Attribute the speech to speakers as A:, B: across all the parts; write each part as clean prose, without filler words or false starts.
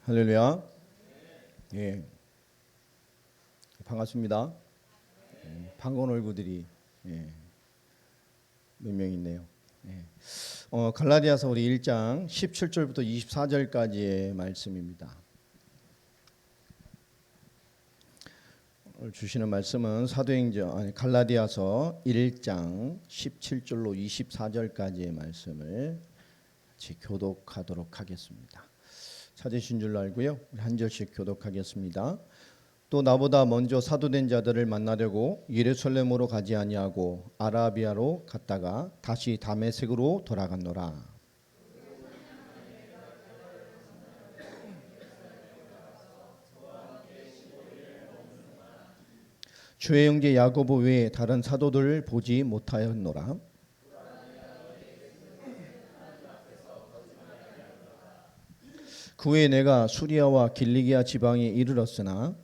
A: 할렐루야. 예, 반갑습니다. 반가운 얼굴들이 몇 명 있네요. 갈라디아서 우리 1장 17절부터 24절까지의 말씀입니다. 오늘 주시는 말씀은 갈라디아서 1장 17절로 24절까지의 말씀을 같이 교독하도록 하겠습니다. 찾으신 줄 알고요. 한 절씩 교독하겠습니다. 또 나보다 먼저 사도된 자들을 만나려고 예루살렘으로 가지 아니하고 아라비아로 갔다가 다시 다메섹으로 돌아갔노라. 주의 형제 야고보 외에 다른 사도들을 보지 못하였노라. 그 후에 내가 수리아와 길리기아 지방에 이르렀으나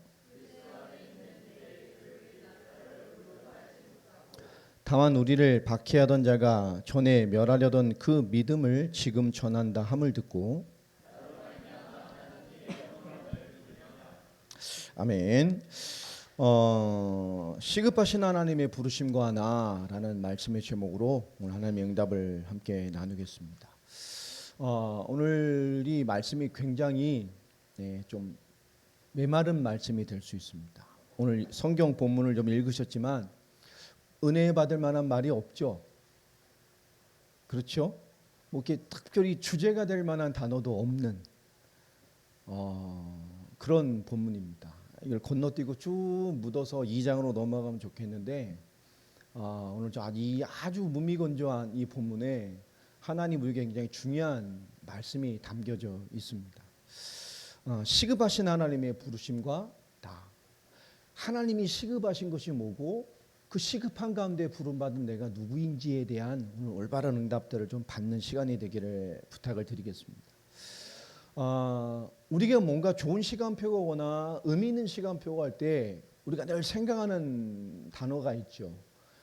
A: 다만 우리를 박해하던 자가 전에 멸하려던 그 믿음을 지금 전한다 함을 듣고 아멘. 시급하신 하나님의 부르심과 나라는 말씀의 제목으로 오늘 하나님의 응답을 함께 나누겠습니다. 오늘 이 말씀이 굉장히 좀 메마른 말씀이 될 수 있습니다. 오늘 성경 본문을 좀 읽으셨지만 은혜 받을 만한 말이 없죠. 그렇죠? 뭐 이렇게 특별히 주제가 될 만한 단어도 없는 그런 본문입니다. 이걸 건너뛰고 쭉 묻어서 2장으로 넘어가면 좋겠는데 오늘 아주 무미건조한 이 본문에 하나님 우리에게 굉장히 중요한 말씀이 담겨져 있습니다. 시급하신 하나님의 부르심과 나. 하나님이 시급하신 것이 뭐고 그 시급한 가운데 부름받은 내가 누구인지에 대한 오늘 올바른 응답들을 좀 받는 시간이 되기를 부탁을 드리겠습니다. 우리가 뭔가 좋은 시간표가 오거나 의미 있는 시간표가 할 때 우리가 늘 생각하는 단어가 있죠.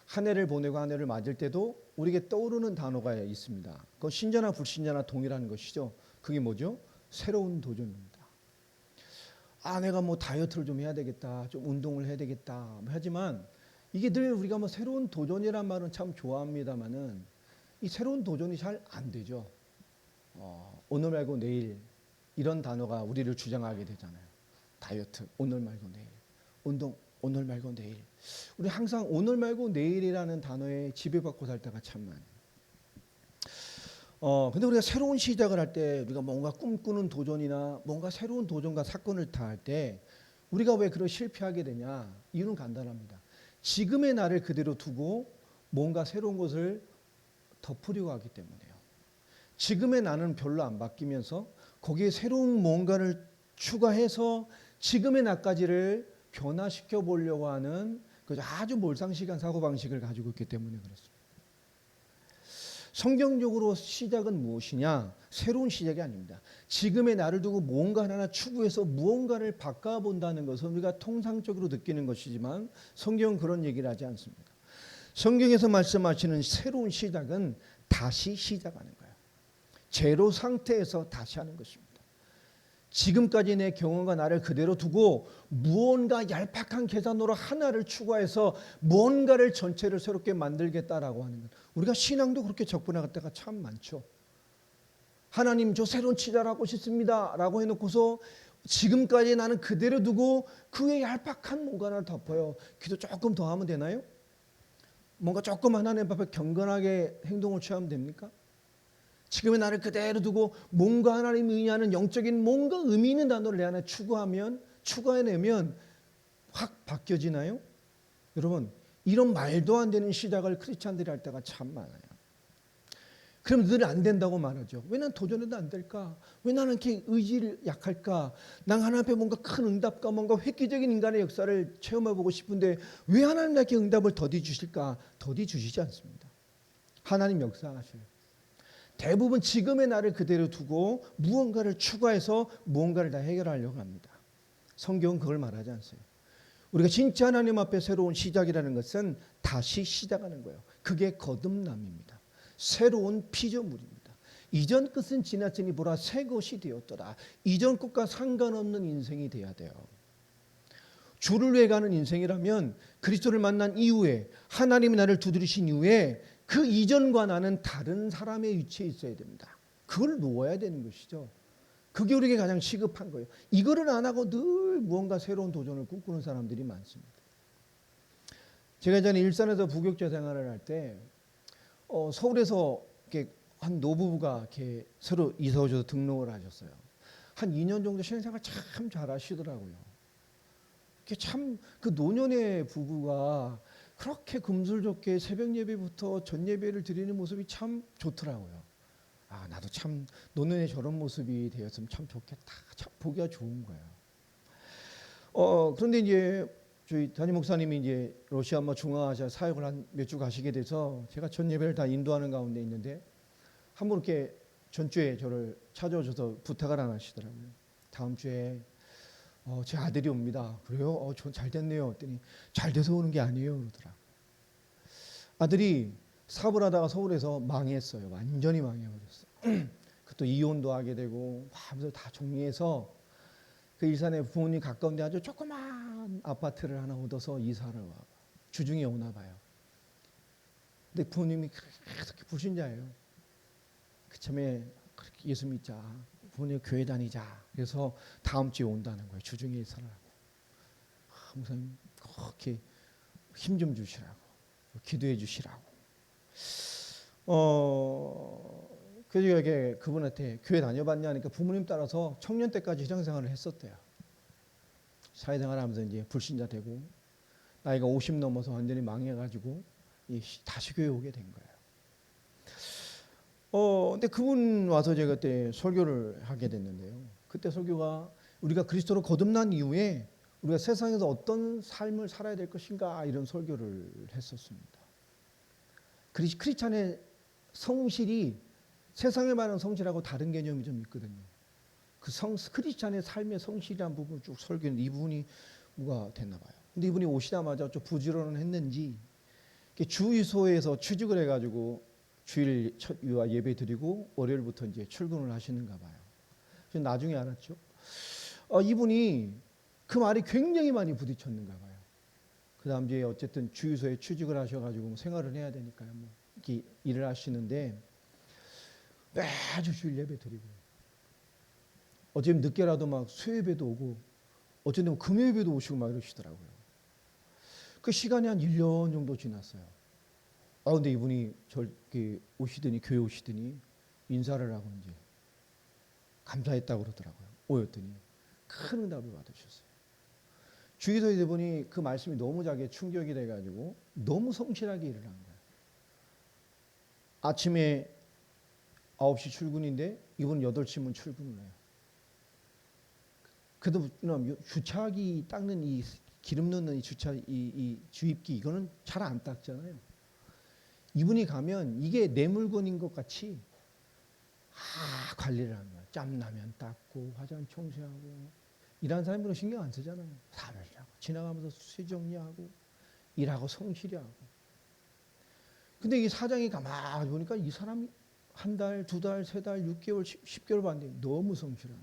A: 한 해를 보내고 한 해를 맞을 때도 우리에게 떠오르는 단어가 있습니다. 그건 신자나 불신자나 동일한 것이죠. 그게 뭐죠? 새로운 도전입니다. 내가 뭐 다이어트를 좀 해야 되겠다, 좀 운동을 해야 되겠다 하지만 이게 늘 우리가 뭐 새로운 도전이란 말은 참 좋아합니다만은 이 새로운 도전이 잘 안 되죠. 오늘 말고 내일 이런 단어가 우리를 주장하게 되잖아요. 다이어트 오늘 말고 내일, 운동 오늘 말고 내일. 우리 항상 오늘 말고 내일이라는 단어에 지배받고 살 때가 참 많아요. 근데 우리가 새로운 시작을 할 때 우리가 뭔가 꿈꾸는 도전이나 뭔가 새로운 도전과 사건을 다 할 때 우리가 왜 그걸 실패하게 되냐? 이유는 간단합니다. 지금의 나를 그대로 두고 뭔가 새로운 것을 덮으려고 하기 때문에요. 지금의 나는 별로 안 바뀌면서 거기에 새로운 뭔가를 추가해서 지금의 나까지를 변화시켜 보려고 하는 아주 몰상식한 사고방식을 가지고 있기 때문에 그렇습니다. 성경적으로 시작은 무엇이냐? 새로운 시작이 아닙니다. 지금의 나를 두고 뭔가 하나 추구해서 무언가를 바꿔본다는 것은 우리가 통상적으로 느끼는 것이지만 성경은 그런 얘기를 하지 않습니다. 성경에서 말씀하시는 새로운 시작은 다시 시작하는 거예요. 제로 상태에서 다시 하는 것입니다. 지금까지 내 경험과 나를 그대로 두고 무언가 얄팍한 계산으로 하나를 추가해서 무언가를 전체를 새롭게 만들겠다라고 하는 것. 우리가 신앙도 그렇게 접근할 때가 참 많죠. 하나님 저 새로운 시작하고 싶습니다 라고 해놓고서 지금까지 나는 그대로 두고 그의 얄팍한 뭔가를 덮어요. 기도 조금 더 하면 되나요? 뭔가 조금 하나님 앞에 경건하게 행동을 취하면 됩니까? 지금의 나를 그대로 두고 뭔가 하나님이 의미하는 영적인 뭔가 의미 있는 단어를 내 안에 추가해내면 확 바뀌어지나요? 여러분 이런 말도 안 되는 시작을 크리스찬들이 할 때가 참 많아요. 그럼 늘 안 된다고 말하죠. 왜 난 도전해도 안 될까? 왜 나는 이렇게 의지를 약할까? 난 하나님 앞에 뭔가 큰 응답과 뭔가 획기적인 인간의 역사를 체험해보고 싶은데 왜 하나님 나에게 응답을 더디 주실까? 더디 주시지 않습니다. 하나님 역사하셔요. 대부분 지금의 나를 그대로 두고 무언가를 추가해서 무언가를 다 해결하려고 합니다. 성경은 그걸 말하지 않어요. 우리가 진짜 하나님 앞에 새로운 시작이라는 것은 다시 시작하는 거예요. 그게 거듭남입니다. 새로운 피조물입니다. 이전 것은 지났으니 보라 새 것이 되었더라. 이전 것과 상관없는 인생이 돼야 돼요. 주를 위해 가는 인생이라면 그리스도를 만난 이후에 하나님이 나를 두드리신 이후에 그 이전과 나는 다른 사람의 위치에 있어야 됩니다. 그걸 놓아야 되는 것이죠. 그게 우리에게 가장 시급한 거예요. 이거를 안 하고 늘 무언가 새로운 도전을 꿈꾸는 사람들이 많습니다. 제가 예전에 일산에서 부교육자 생활을 할 때 서울에서 이렇게 한 노부부가 이렇게 새로 이사 오셔서 등록을 하셨어요. 한 2년 정도 신앙생활 참 잘하시더라고요. 참 그 노년의 부부가 그렇게 금슬좋게 새벽 예배부터 전 예배를 드리는 모습이 참 좋더라고요. 아, 나도 참 노년에 저런 모습이 되었으면 참 좋겠다. 참 보기가 좋은 거예요. 그런데 이제 저희 담임 목사님이 이제 러시아 중앙아시아 사역을 한 몇 주 가시게 돼서 제가 전 예배를 다 인도하는 가운데 있는데 한 번 이렇게 전주에 저를 찾아오셔서 부탁을 안 하시더라고요. 다음 주에 제 아들이 옵니다. 그래요? 전 잘 됐네요. 했더니 잘 돼서 오는 게 아니에요. 그러더라. 아들이 사업을 하다가 서울에서 망했어요. 완전히 망해버렸어요. 그것도 이혼도 하게 되고 하면서 다 정리해서 그 일산에 부모님 가까운 데 아주 조그만 아파트를 하나 얻어서 이사를 와. 주중에 오나 봐요. 근데 부모님이 계속 불신자예요. 그참에 그렇게 예수 믿자. 부모님 교회 다니자. 그래서 다음 주에 온다는 거예요. 주중에 이사를 하고. 목사님 그렇게 힘 좀 주시라고. 기도해 주시라고. 그래서 이게 그분한테 교회 다녀봤냐 하니까 부모님 따라서 청년 때까지 신앙생활을 했었대요. 사회생활하면서 이제 불신자 되고 나이가 50 넘어서 완전히 망해가지고 다시 교회 오게 된 거예요. 근데 그분 와서 제가 그때 설교를 하게 됐는데요. 그때 설교가 우리가 그리스도로 거듭난 이후에 우리가 세상에서 어떤 삶을 살아야 될 것인가 이런 설교를 했었습니다. 크리스찬의 성실이 세상에 말하는 성실하고 다른 개념이 좀 있거든요. 그 크리스찬의 삶의 성실이라는 부분을 쭉 설교했는데 이 부분이 뭐가 됐나 봐요. 근데 이분이 오시자마자 좀 부지런은 했는지 주유소에서 취직을 해가지고 주일 첫 유아 예배 드리고 월요일부터 이제 출근을 하시는가 봐요. 그래서 나중에 알았죠. 이분이 그 말이 굉장히 많이 부딪혔는가 봐요. 그 다음 주에 어쨌든 주유소에 취직을 하셔가지고 생활을 해야 되니까요. 이렇게 일을 하시는데 매주 주일 예배 드리고 어쩌면 늦게라도 막 수요예배도 오고 어쩌면 금요예배도 오시고 막 이러시더라고요. 그 시간이 한 1년 정도 지났어요. 근데 이분이 저렇게 오시더니 교회 오시더니 인사를 하고 이제 감사했다고 그러더라고요. 오였더니 큰 응답을 받으셨어요. 주기도에 보니 그 말씀이 너무 자기에 충격이 돼가지고 너무 성실하게 일을 한 거예요. 아침에 9시 출근인데 이분 8시면 출근을 해요. 그래도 주차기 닦는 이 기름 넣는 이 주입기 이거는 잘 안 닦잖아요. 이분이 가면 이게 내 물건인 것 같이 관리를 하는 거예요. 짬나면 닦고 화장 청소하고 일하는 사람들은 신경 안 쓰잖아요. 사람을 지나가면서 수정리하고 일하고 성실히 하고. 근데 이 사장이 가만히 보니까 이 사람이 한 달, 두 달, 세 달, 6개월, 10개월 봤는데 너무 성실한.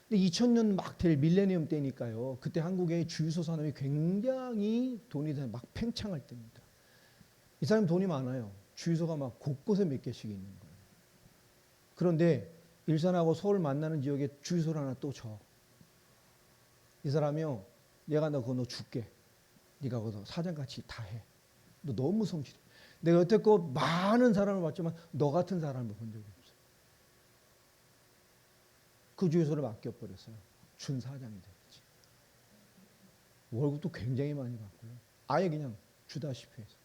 A: 근데 2000년 막 될 밀레니엄 때니까요. 그때 한국의 주유소 산업이 굉장히 돈이 막 팽창할 때입니다. 이 사람 돈이 많아요. 주유소가 막 곳곳에 몇 개씩 있는 거예요. 그런데 일산하고 서울 만나는 지역에 주유소를 하나 또 줘. 이 사람이요. 내가 너 줄게. 네가 거기서 사장같이 다 해. 너 너무 성실해. 내가 여태껏 많은 사람을 봤지만 너 같은 사람을 본 적이 없어요. 그 주유소를 맡겨버렸어요. 준 사장이 됐지. 월급도 굉장히 많이 받고요. 아예 그냥 주다시피 해서.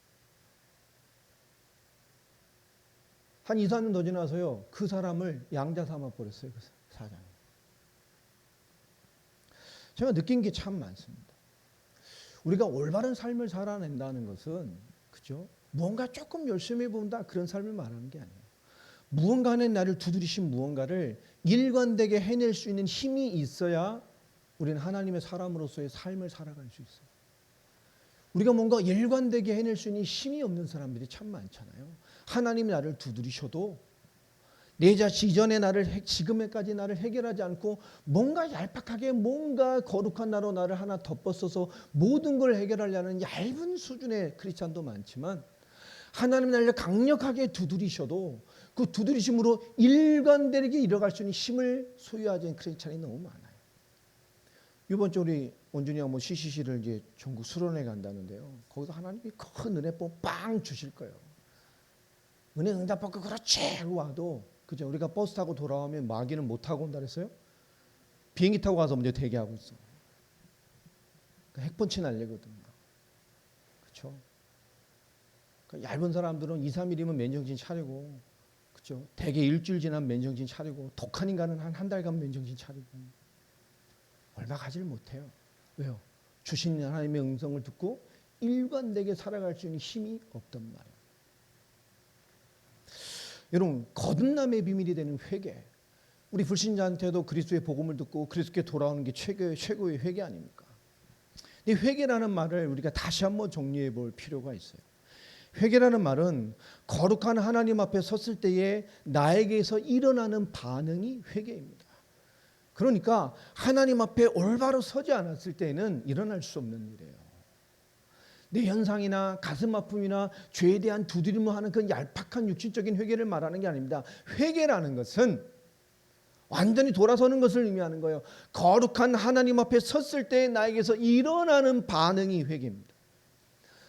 A: 한 2, 3년 더 지나서요. 그 사람을 양자 삼아 버렸어요. 그 사장이. 제가 느낀 게 참 많습니다. 우리가 올바른 삶을 살아낸다는 것은 그죠? 무언가 조금 열심히 본다 그런 삶을 말하는 게 아니에요. 무언가 안에 나를 두드리신 무언가를 일관되게 해낼 수 있는 힘이 있어야 우리는 하나님의 사람으로서의 삶을 살아갈 수 있어요. 우리가 뭔가 일관되게 해낼 수 있는 힘이 없는 사람들이 참 많잖아요. 하나님이 나를 두드리셔도 내 자신 이전의 나를 지금에까지 나를 해결하지 않고 뭔가 얄팍하게 뭔가 거룩한 나로 나를 하나 덮어써서 모든 걸 해결하려는 얇은 수준의 크리스찬도 많지만 하나님 나를 강력하게 두드리셔도 그 두드리심으로 일관되게 이뤄갈 수 있는 힘을 소유하지 않은 크리스찬이 너무 많아요. 이번 주 우리 원준이가 CCC를 이제 전국 수련회 간다는데요. 거기서 하나님이 큰 은혜 빵 주실 거예요. 은혜 응답받고 그렇지 하고 와도 그죠? 우리가 버스 타고 돌아오면 마귀는 못 타고 온다 그랬어요? 비행기 타고 가서 먼저 대기하고 있어. 핵펀치 날리거든요. 그렇죠? 그러니까 얇은 사람들은 2, 3일이면 맨정신 차리고, 그렇죠? 대개 일주일 지나면 맨정신 차리고, 독한 인간은 한 달간 맨정신 차리고, 얼마 가지를 못해요. 왜요? 주신 하나님의 음성을 듣고 일관되게 살아갈 수 있는 힘이 없단 말이에요. 여러분, 거듭남의 비밀이 되는 회개. 우리 불신자한테도 그리스도의 복음을 듣고 그리스도께 돌아오는 게 최고의 회개 아닙니까? 이 회개라는 말을 우리가 다시 한번 정리해 볼 필요가 있어요. 회개라는 말은 거룩한 하나님 앞에 섰을 때에 나에게서 일어나는 반응이 회개입니다. 그러니까 하나님 앞에 올바로 서지 않았을 때는 일어날 수 없는 일이에요. 내 현상이나 가슴 아픔이나 죄에 대한 두드림을 하는 그 얄팍한 육신적인 회개를 말하는 게 아닙니다. 회개라는 것은 완전히 돌아서는 것을 의미하는 거예요. 거룩한 하나님 앞에 섰을 때 나에게서 일어나는 반응이 회개입니다.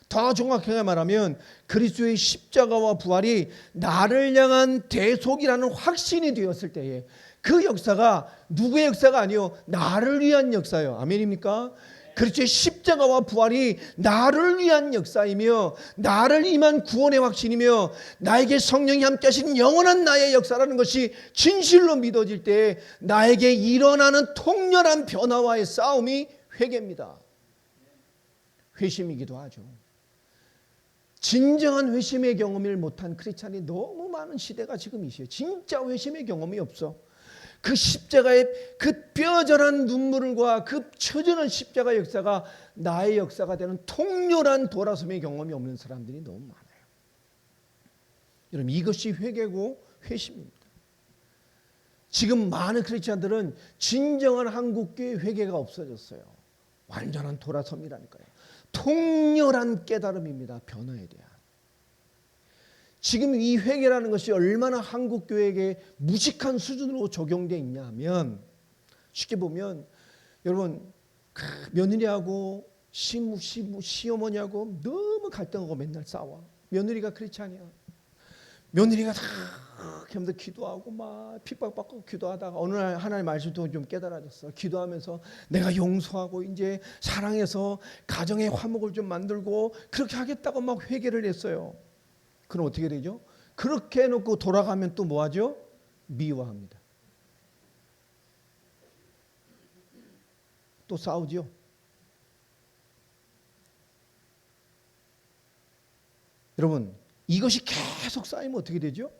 A: 더 정확하게 말하면 그리스도의 십자가와 부활이 나를 향한 대속이라는 확신이 되었을 때에 그 역사가 누구의 역사가 아니요 나를 위한 역사예요. 아멘입니까? 그리스도의 십자가와 부활이 나를 위한 역사이며 나를 임한 구원의 확신이며 나에게 성령이 함께 하시는 영원한 나의 역사라는 것이 진실로 믿어질 때 나에게 일어나는 통렬한 변화와의 싸움이 회개입니다. 회심이기도 하죠. 진정한 회심의 경험을 못한 크리스찬이 너무 많은 시대가 지금 이 시대에 진짜 회심의 경험이 없어. 그 십자가의 그 뼈저란 눈물과 그 처절한 십자가 역사가 나의 역사가 되는 통렬한 돌아섬의 경험이 없는 사람들이 너무 많아요. 여러분, 이것이 회개고 회심입니다. 지금 많은 크리스찬들은 진정한 한국교회 회개가 없어졌어요. 완전한 돌아섬이라니까요. 통렬한 깨달음입니다. 변화에 대한. 지금 이 회개라는 것이 얼마나 한국교회에게 무식한 수준으로 적용되어 있냐면 쉽게 보면 여러분 며느리하고 시어머니하고 너무 갈등하고 맨날 싸워. 며느리가 크리스찬이야. 며느리가 다 하면서 기도하고 막 핍박받고 기도하다가 어느 날 하나님 말씀도 좀 깨달아졌어. 기도하면서 내가 용서하고 이제 사랑해서 가정의 화목을 좀 만들고 그렇게 하겠다고 막 회개를 했어요. 그럼 어떻게 되죠? 그렇게 해놓고 돌아가면 또 뭐하죠? 미워합니다. 또 싸우죠. 여러분, 이것이 계속 쌓이면 어떻게 되죠?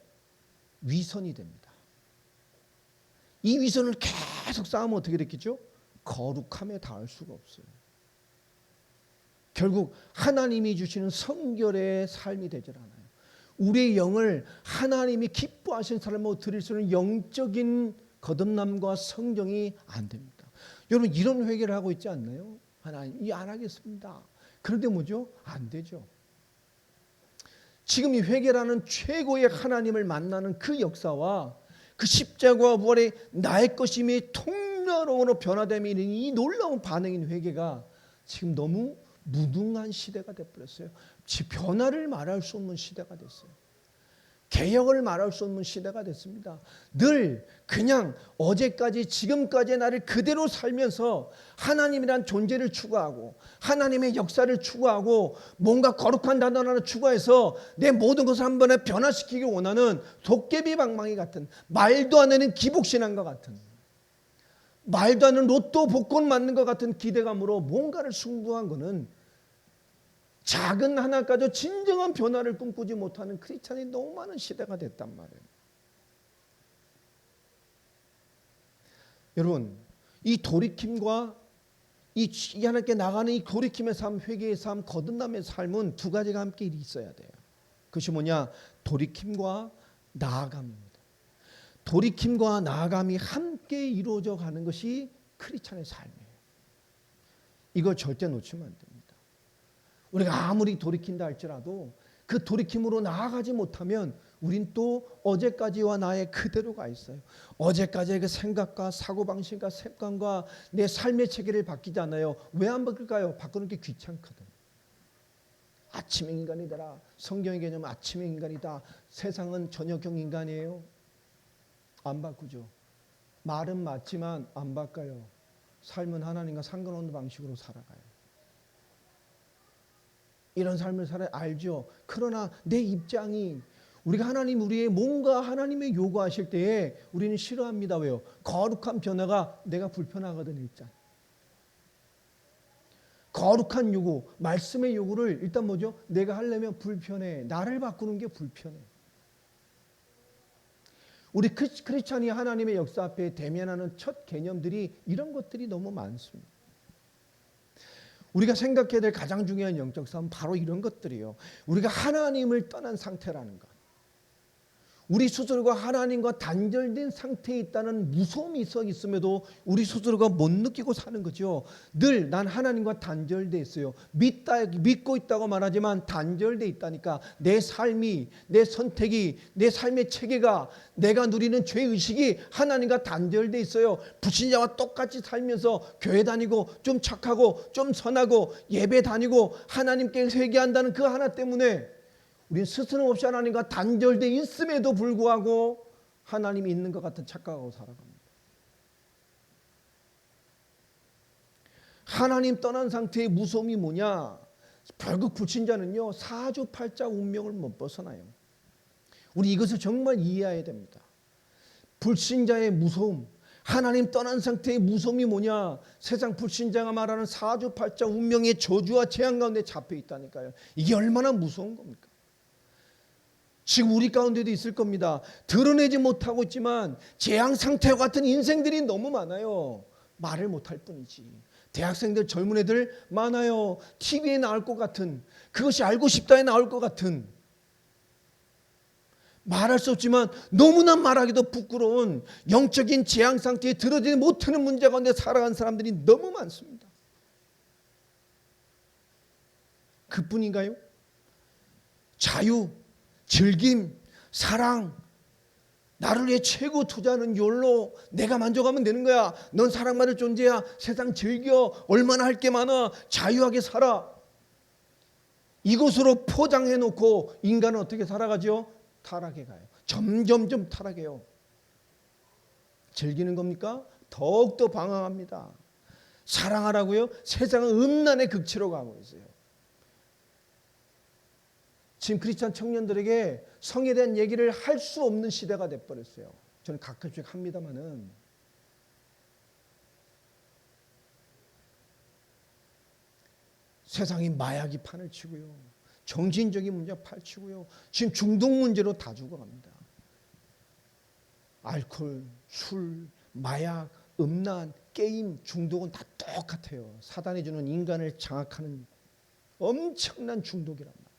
A: 위선이 됩니다. 이 위선을 계속 쌓으면 어떻게 됐겠죠? 거룩함에 닿을 수가 없어요. 결국 하나님이 주시는 성결의 삶이 되질 않아요. 우리의 영을 하나님이 기뻐하시는 삶으로 드릴 수 있는 영적인 거듭남과 성경이 안 됩니다. 여러분, 이런 회개를 하고 있지 않나요? 하나님, 안 하겠습니다. 그런데 뭐죠? 안 되죠. 지금 이 회개라는 최고의 하나님을 만나는 그 역사와 그 십자가와 부활의 나의 것임이 통렬함으로 변화됨이 있는 이 놀라운 반응인 회개가 지금 너무 무능한 시대가 되어버렸어요. 변화를 말할 수 없는 시대가 됐어요. 개혁을 말할 수 없는 시대가 됐습니다. 늘 그냥 어제까지 지금까지의 나를 그대로 살면서 하나님이란 존재를 추구하고 하나님의 역사를 추구하고 뭔가 거룩한 단어 하나를 추구해서 내 모든 것을 한 번에 변화시키기 원하는 도깨비 방망이 같은 말도 안 되는 기복신앙과 같은 말도 안 되는 로또 복권 맞는 것 같은 기대감으로 뭔가를 승부한 것은 작은 하나까지 진정한 변화를 꿈꾸지 못하는 크리스찬이 너무 많은 시대가 됐단 말이에요. 여러분, 이 돌이킴과 이 하나님께 나가는 이 돌이킴의 삶, 회개의 삶, 거듭남의 삶은 두 가지가 함께 있어야 돼요. 그것이 뭐냐? 돌이킴과 나아감입니다. 돌이킴과 나아감이 함께 이루어져 가는 것이 크리스찬의 삶이에요. 이걸 절대 놓치면 안 됩니다. 우리가 아무리 돌이킨다 할지라도 그 돌이킴으로 나아가지 못하면 우린 또 어제까지와 나의 그대로가 있어요. 어제까지의 그 생각과 사고방식과 습관과 내 삶의 체계를 바뀌지 않아요. 왜 안 바뀔까요? 바꾸는 게 귀찮거든. 아침의 인간이 되라. 성경의 개념은 아침의 인간이다. 세상은 저녁형 인간이에요. 안 바꾸죠. 말은 맞지만 안 바꿔요. 삶은 하나님과 상관없는 방식으로 살아가요. 이런 삶을 살아야 알죠. 그러나 내 입장이 우리가 하나님 우리의 뭔가 하나님의 요구하실 때에 우리는 싫어합니다. 왜요? 거룩한 변화가 내가 불편하거든 일단. 거룩한 요구, 말씀의 요구를 일단 뭐죠? 내가 하려면 불편해. 나를 바꾸는 게 불편해. 우리 크리스찬이 하나님의 역사 앞에 대면하는 첫 개념들이 이런 것들이 너무 많습니다. 우리가 생각해야 될 가장 중요한 영적 싸움은 바로 이런 것들이에요. 우리가 하나님을 떠난 상태라는 것. 우리 스스로가 하나님과 단절된 상태에 있다는 무서움이 있음에도 우리 스스로가 못 느끼고 사는 거죠. 늘 난 하나님과 단절돼 있어요. 믿고 있다고 말하지만 단절돼 있다니까. 내 삶이, 내 선택이, 내 삶의 체계가, 내가 누리는 죄의식이 하나님과 단절돼 있어요. 불신자와 똑같이 살면서 교회 다니고 좀 착하고 좀 선하고 예배 다니고 하나님께 회개한다는 그 하나 때문에 우리는 스스럼 없이 하나님과 단절되어 있음에도 불구하고 하나님이 있는 것 같은 착각하고 살아갑니다. 하나님 떠난 상태의 무서움이 뭐냐? 결국 불신자는요 사주팔자 운명을 못 벗어나요. 우리 이것을 정말 이해해야 됩니다. 불신자의 무서움, 하나님 떠난 상태의 무서움이 뭐냐? 세상 불신자가 말하는 사주팔자 운명의 저주와 재앙 가운데 잡혀 있다니까요. 이게 얼마나 무서운 겁니까? 지금 우리 가운데도 있을 겁니다. 드러내지 못하고 있지만 재앙 상태와 같은 인생들이 너무 많아요. 말을 못할 뿐이지. 대학생들 젊은 애들 많아요. TV에 나올 것 같은, 그것이 알고 싶다에 나올 것 같은, 말할 수 없지만 너무나 말하기도 부끄러운 영적인 재앙 상태에 드러내지 못하는 문제 가운데 살아간 사람들이 너무 많습니다. 그뿐인가요? 자유, 즐김, 사랑, 나를 위해 최고 투자하는 욜로, 내가 만족하면 되는 거야. 넌 사랑받을 존재야. 세상 즐겨. 얼마나 할 게 많아. 자유하게 살아. 이것으로 포장해 놓고 인간은 어떻게 살아가죠? 타락해 가요. 점점점 타락해요. 즐기는 겁니까? 더욱더 방황합니다. 사랑하라고요? 세상은 음란의 극치로 가고 있어요. 지금 크리스찬 청년들에게 성에 대한 얘기를 할 수 없는 시대가 돼버렸어요. 저는 가끔씩 합니다마는. 세상이 마약이 판을 치고요. 정신적인 문제 판치고요. 지금 중독 문제로 다 죽어갑니다. 알코올, 술, 마약, 음란, 게임, 중독은 다 똑같아요. 사단이 주는 인간을 장악하는 엄청난 중독이란 말이에요.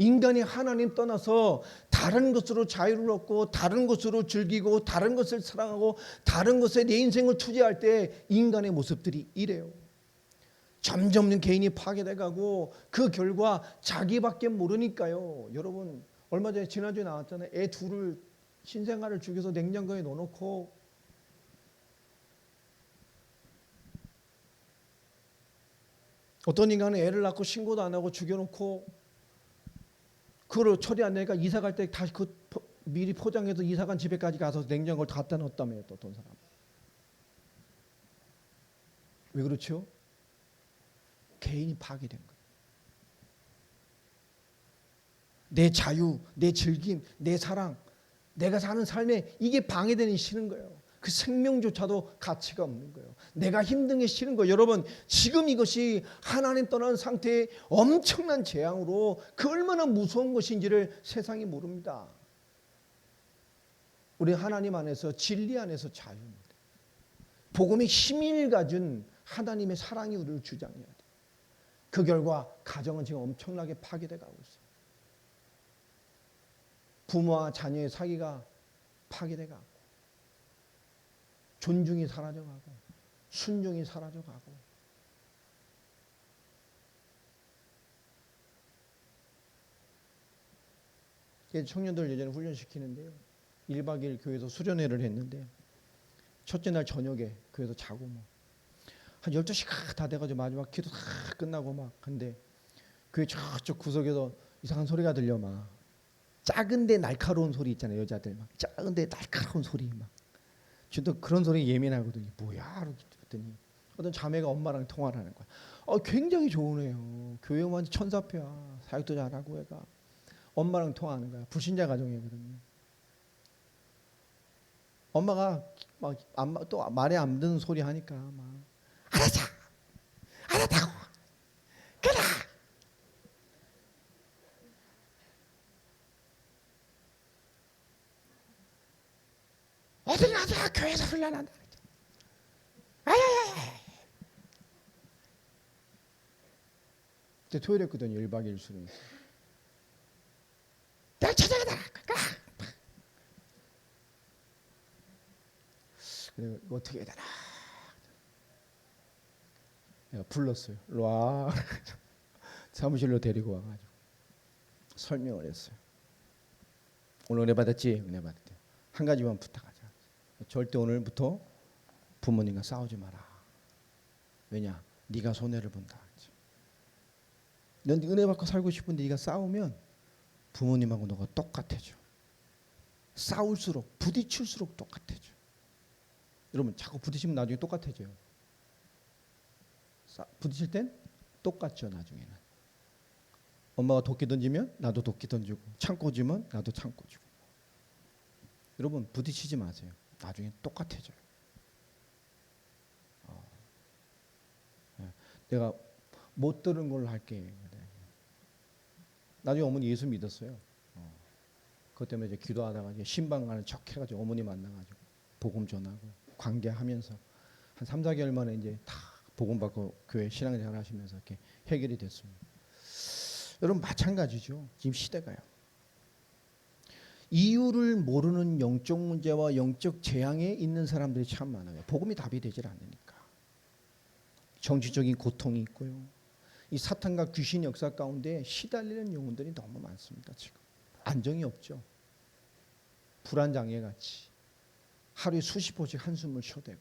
A: 인간이 하나님 떠나서 다른 것으로 자유를 얻고 다른 것으로 즐기고 다른 것을 사랑하고 다른 것에 내 인생을 투자할 때 인간의 모습들이 이래요. 점점 개인이 파괴돼가고 그 결과 자기밖에 모르니까요. 여러분 얼마 전에 지난주에 나왔잖아요. 애 둘을 신생아를 죽여서 냉장고에 넣어놓고 어떤 인간은 애를 낳고 신고도 안 하고 죽여놓고 그걸 처리 안 되니까 이사 갈 때 다시 미리 포장해서 이사 간 집에까지 가서 냉장고를 갖다 놨다며요. 또 어떤 사람. 왜 그렇죠? 개인이 파괴된 거예요. 내 자유, 내 즐김, 내 사랑, 내가 사는 삶에 이게 방해되는 싫은 거예요. 그 생명조차도 가치가 없는 거예요. 내가 힘든 게 싫은 거예요. 여러분 지금 이것이 하나님 떠난 상태의 엄청난 재앙으로 그 얼마나 무서운 것인지를 세상이 모릅니다. 우리 하나님 안에서 진리 안에서 자유입니다. 복음의 힘을 가진 하나님의 사랑이 우리를 주장해야 돼요. 그 결과 가정은 지금 엄청나게 파괴돼 가고 있어요. 부모와 자녀의 사이가 파괴돼가고 존중이 사라져가고 순종이 사라져가고 청년들 예전에 훈련시키는데요. 1박 2일 교회에서 수련회를 했는데 첫째 날 저녁에 교회에서 자고 한 12시가 다 돼가지고 마지막 기도 다 끝나고 근데 교회 저쪽 구석에서 이상한 소리가 들려 작은데 날카로운 소리 있잖아요. 여자들 작은데 날카로운 소리 저도 그런 소리에 예민하거든요. 뭐야? 그랬더니 어떤 자매가 엄마랑 통화를 하는 거야. 굉장히 좋은 애요. 교회 완전 천사표야. 사역도 잘하고 애가. 엄마랑 통화하는 거야. 불신자 가정이거든요. 엄마가 또 말에 안 듣는 소리 하니까 알았다고 그래 어디 가서 교회에서 훈련한다. 그때 토요일이었거든요. 1박 2일 수련. 내가 찾아가다. 그래 어떻게 해야 되나. 내가 불렀어요. 일로 와. 사무실로 데리고 와가지고 설명을 했어요. 오늘 은혜 받았지? 은혜 받았대. 한 가지만 부탁하자. 절대 오늘부터 부모님과 싸우지 마라. 왜냐? 네가 손해를 본다. 넌 은혜 받고 살고 싶은데 네가 싸우면 부모님하고 너가 똑같아져. 싸울수록 부딪힐수록 똑같아져. 여러분 자꾸 부딪히면 나중에 똑같아져요. 부딪힐 땐 똑같죠. 나중에는 엄마가 도끼 던지면 나도 도끼 던지고 창고 주면 나도 창고 주고. 여러분 부딪히지 마세요. 나중에 똑같아져요. 내가 못 들은 걸로 할게. 나중에 어머니 예수 믿었어요. 그것 때문에 이제 기도하다가 이제 신방 가는 척 해가지고 어머니 만나가지고 복음 전하고 관계하면서 한 3, 4개월 만에 이제 다 복음 받고 교회 신앙생활 하시면서 이렇게 해결이 됐습니다. 여러분 마찬가지죠. 지금 시대가요. 이유를 모르는 영적 문제와 영적 재앙에 있는 사람들이 참 많아요. 복음이 답이 되질 않으니까. 정치적인 고통이 있고요. 이 사탄과 귀신 역사 가운데 시달리는 영혼들이 너무 많습니다. 지금 안정이 없죠. 불안장애 같이 하루에 수십 번씩 한숨을 쉬어대고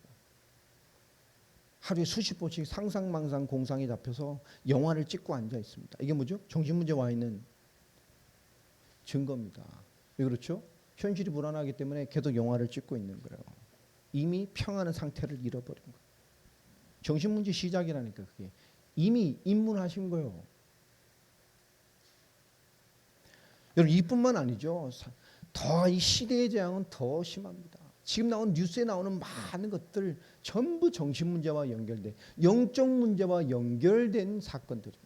A: 하루에 수십 번씩 상상망상 공상이 잡혀서 영화를 찍고 앉아 있습니다. 이게 뭐죠? 정신문제 와 있는 증거입니다. 왜 그렇죠? 현실이 불안하기 때문에 계속 영화를 찍고 있는 거예요. 이미 평안한 상태를 잃어버린 거예요. 정신문제 시작이라니까 그게. 이미 입문하신 거예요. 여러분 이뿐만 아니죠. 더 이 시대의 재앙은 더 심합니다. 지금 나온 뉴스에 나오는 많은 것들 전부 정신문제와 연결된 영적 문제와 연결된 사건들입니다.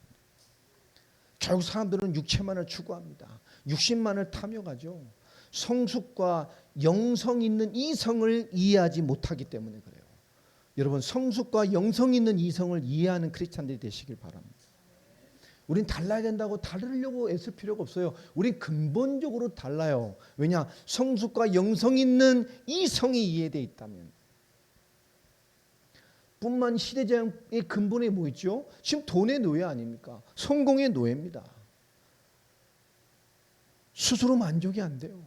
A: 결국 사람들은 육체만을 추구합니다. 육신만을 탐욕하죠. 성숙과 영성 있는 이성을 이해하지 못하기 때문에 그래요. 여러분 성숙과 영성 있는 이성을 이해하는 크리스찬들이 되시길 바랍니다. 우린 달라야 된다고 다르려고 애쓸 필요가 없어요. 우린 근본적으로 달라요. 왜냐? 성숙과 영성 있는 이성이 이해되어 있다면. 뿐만 시대재앙의 근본에 뭐 있죠? 지금 돈의 노예 아닙니까? 성공의 노예입니다. 스스로 만족이 안 돼요.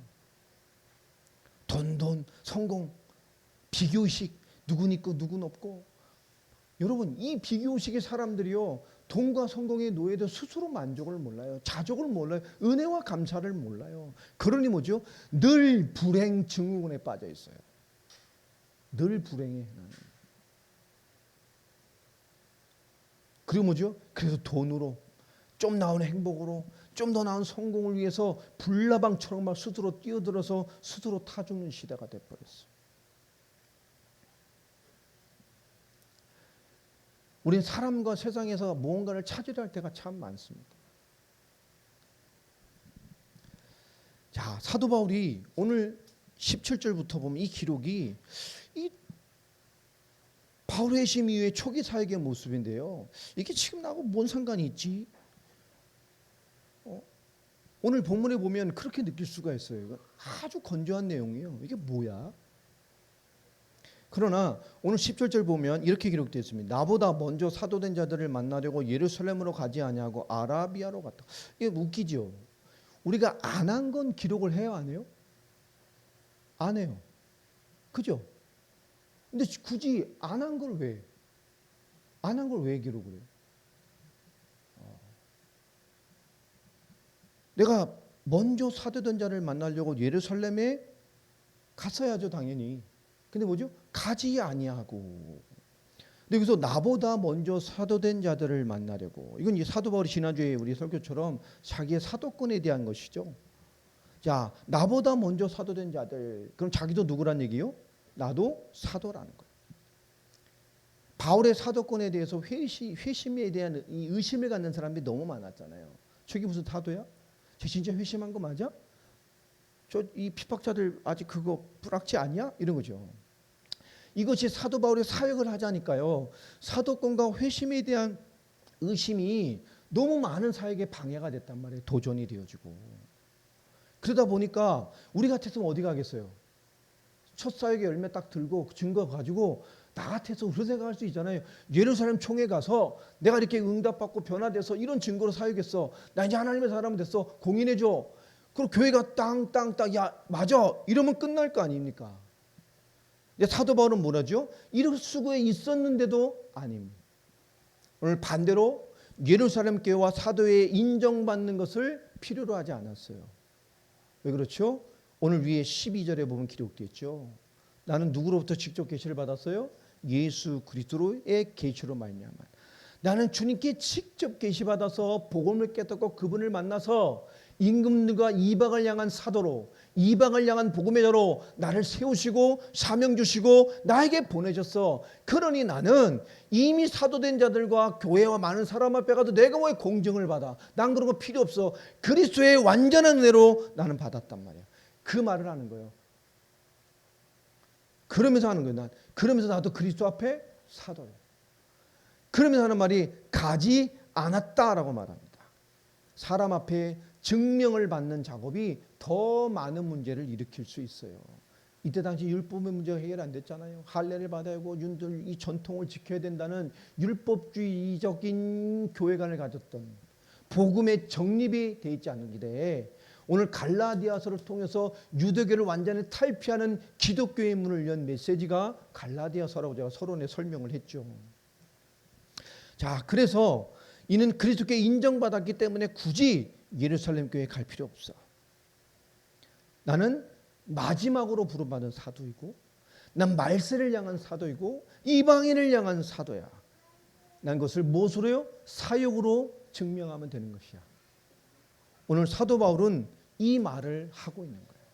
A: 돈, 성공, 비교의식, 누군 있고 누군 없고. 여러분 이 비교의식의 사람들이요 돈과 성공의 노예도 스스로 만족을 몰라요. 자족을 몰라요. 은혜와 감사를 몰라요. 그러니 뭐죠? 늘 불행 증후군에 빠져 있어요. 늘 불행해 나는. 그리고 뭐죠? 그래서 돈으로 좀 나오는 행복으로 좀 더 나은 성공을 위해서 불나방처럼 막 스스로 뛰어들어서 스스로 타 죽는 시대가 돼버렸어요. 우린 사람과 세상에서 무언가를 찾으려 할 때가 참 많습니다. 자, 사도 바울이 오늘 17절부터 보면 이 기록이 이 바울의 심 이후의 초기 사역의 모습인데요. 이게 지금 나하고 뭔 상관이 있지? 오늘 본문에 보면 그렇게 느낄 수가 있어요. 이건 아주 건조한 내용이에요. 이게 뭐야? 그러나 오늘 10절 보면 이렇게 기록되어 있습니다. 나보다 먼저 사도된 자들을 만나려고 예루살렘으로 가지 아니하고 아라비아로 갔다. 이게 웃기죠. 우리가 안 한 건 기록을 해요, 안 해요? 안 해요. 그죠? 근데 굳이 안 한 걸 왜? 안 한 걸 왜 기록을 해요? 내가 먼저 사도된 자를 만나려고 예루살렘에 갔어야죠, 당연히. 근데 뭐죠? 가지 아니하고. 근데 여기서 나보다 먼저 사도된 자들을 만나려고. 이건 이 사도 바울이 지난주에 우리 설교처럼 자기의 사도권에 대한 것이죠. 자, 나보다 먼저 사도된 자들. 그럼 자기도 누구란 얘기요? 나도 사도라는 거예요. 바울의 사도권에 대해서 회심에 대한 이 의심을 갖는 사람들이 너무 많았잖아요. 저게 무슨 사도야? 저 진짜 회심한 거 맞아? 저 이 핍박자들 아직 그거 불악치 아니야? 이런 거죠. 이것이 사도 바울의 사역을 하자니까요. 사도권과 회심에 대한 의심이 너무 많은 사역에 방해가 됐단 말이에요. 도전이 되어지고. 그러다 보니까 우리 같았으면 어디 가겠어요? 첫 사역의 열매 딱 들고 증거 가지고 나 같아서 그런 생각할 수 있잖아요. 예루살렘 총회 가서 내가 이렇게 응답받고 변화돼서 이런 증거로 사역했어. 나 이제 하나님의 사람 됐어. 공인해줘. 그리고 교회가 땅 야 맞아 이러면 끝날 거 아닙니까? 사도 바울은 뭐라죠? 이럴 수고에 있었는데도 아닙니다. 오늘 반대로 예루살렘 교회와 사도에 인정받는 것을 필요로 하지 않았어요. 왜 그렇죠? 오늘 위에 12절에 보면 기록되어 있죠. 나는 누구로부터 직접 계시를 받았어요? 예수 그리스도의 계시로 말미암아. 나는 주님께 직접 계시받아서 복음을 깨닫고 그분을 만나서 임금들과 이방을 향한 사도로, 이방을 향한 복음의 자로 나를 세우시고 사명 주시고 나에게 보내셨어. 그러니 나는 이미 사도된 자들과 교회와 많은 사람 앞에 가도 내가 왜 공정을 받아? 난 그런 거 필요 없어. 그리스도의 완전한 은혜로 나는 받았단 말이야. 그 말을 하는 거예요. 그러면서 하는 거예요. 그러면서 나도 그리스도 앞에 사도예요. 그러면서 하는 말이 가지 않았다라고 말합니다. 사람 앞에 증명을 받는 작업이 더 많은 문제를 일으킬 수 있어요. 이때 당시 율법의 문제가 해결 안 됐잖아요. 할례를 받아야 하고 윤들 이 전통을 지켜야 된다는 율법주의적인 교회관을 가졌던 복음의 정립이 돼 있지 않은 기대에 오늘 갈라디아서를 통해서 유대교를 완전히 탈피하는 기독교의 문을 연 메시지가 갈라디아서라고 제가 서론에 설명을 했죠. 자, 그래서 이는 그리스도께 인정받았기 때문에 굳이 예루살렘 교회에 갈 필요 없어. 나는 마지막으로 부름받은 사도이고 난 말세를 향한 사도이고 이방인을 향한 사도야. 난 그것을 무엇으로요? 사역으로 증명하면 되는 것이야. 오늘 사도 바울은 이 말을 하고 있는 거예요.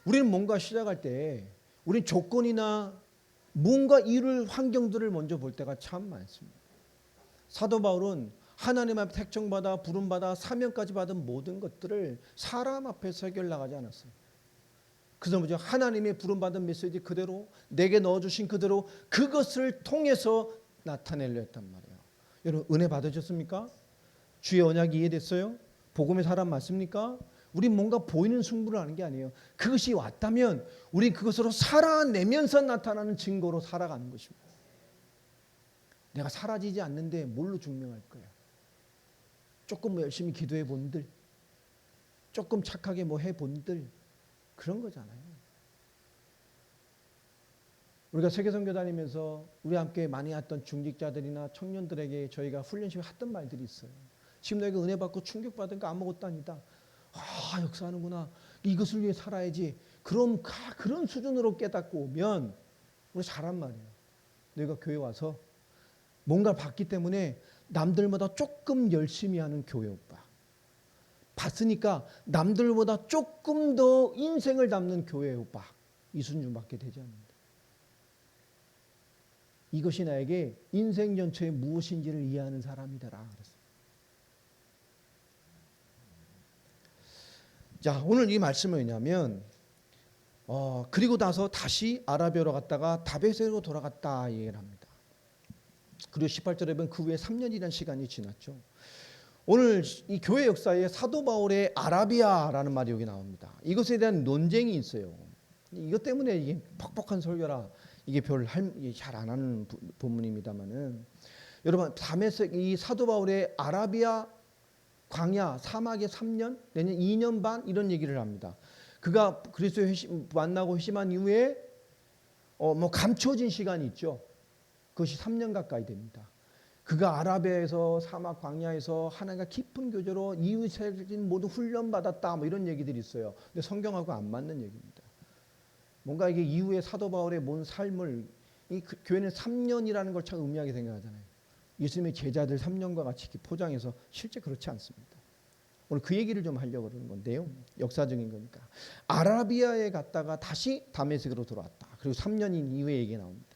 A: 우리는 뭔가 시작할 때 우리는 조건이나 뭔가 이룰 환경들을 먼저 볼 때가 참 많습니다. 사도 바울은 하나님 앞에 택정받아 부름받아 사명까지 받은 모든 것들을 사람 앞에서 해결 나가지 않았어요. 그래서 뭐죠? 하나님의 부름받은 메시지 그대로 내게 넣어주신 그대로 그것을 통해서 나타내려 했단 말이에요. 여러분 은혜 받으셨습니까? 주의 언약이 이해됐어요? 복음의 사람 맞습니까? 우린 뭔가 보이는 승부를 하는 게 아니에요. 그것이 왔다면 우린 그것으로 살아내면서 나타나는 증거로 살아가는 것입니다. 내가 사라지지 않는데 뭘로 증명할 거야? 조금 열심히 기도해 본들, 조금 착하게 뭐 해 본들 그런 거잖아요. 우리가 세계선교 다니면서 우리 함께 많이 왔던 중직자들이나 청년들에게 저희가 훈련실에 했던 말들이 있어요. 지금 너희가 은혜 받고 충격받은 거 아무것도 아니다. 아, 역사하는구나. 이것을 위해 살아야지. 그럼 그런 수준으로 깨닫고 오면 우리 잘한 말이에요. 너희가 교회 와서 뭔가 봤기 때문에 남들보다 조금 열심히 하는 교회 오빠. 봤으니까 남들보다 조금 더 인생을 담는 교회 오빠. 이 수준밖에 되지 않는다. 이것이 나에게 인생 전체에 무엇인지를 이해하는 사람이더라. 그랬어요. 자, 오늘 이 말씀은 뭐냐면 그리고 나서 다시 아라비아로 갔다가 다베세로 돌아갔다 얘기를 합니다. 그리고 18절에 보면 그 후에 3년이라는 시간이 지났죠. 오늘 이 교회 역사에 사도 바울의 아라비아라는 말이 여기 나옵니다. 이것에 대한 논쟁이 있어요. 이것 때문에 이게 퍽퍽한 설교라 이게 별 잘 안 하는 본문입니다만은, 여러분 다메섹 이 사도 바울의 아라비아 광야 사막에 3년 내년 2년 반 이런 얘기를 합니다. 그가 그리스도 만나고 회심한 이후에 뭐 감춰진 시간이 있죠. 그것이 3년 가까이 됩니다. 그가 아라비아에서 사막 광야에서 하나님과 깊은 교제로 이웃세력인 모두 훈련받았다 뭐 이런 얘기들이 있어요. 근데 성경하고 안 맞는 얘기입니다. 뭔가 이게 이후에 사도 바울의 뭔 삶을 교회는 3년이라는 걸 참 의미하게 생각하잖아요. 예수님의 제자들 3년과 같이 이렇게 포장해서 실제 그렇지 않습니다. 오늘 그 얘기를 좀 하려고 그러는 건데요. 역사적인 거니까. 아라비아에 갔다가 다시 다메섹으로 돌아왔다. 그리고 3년인 이후에 얘기 나옵니다.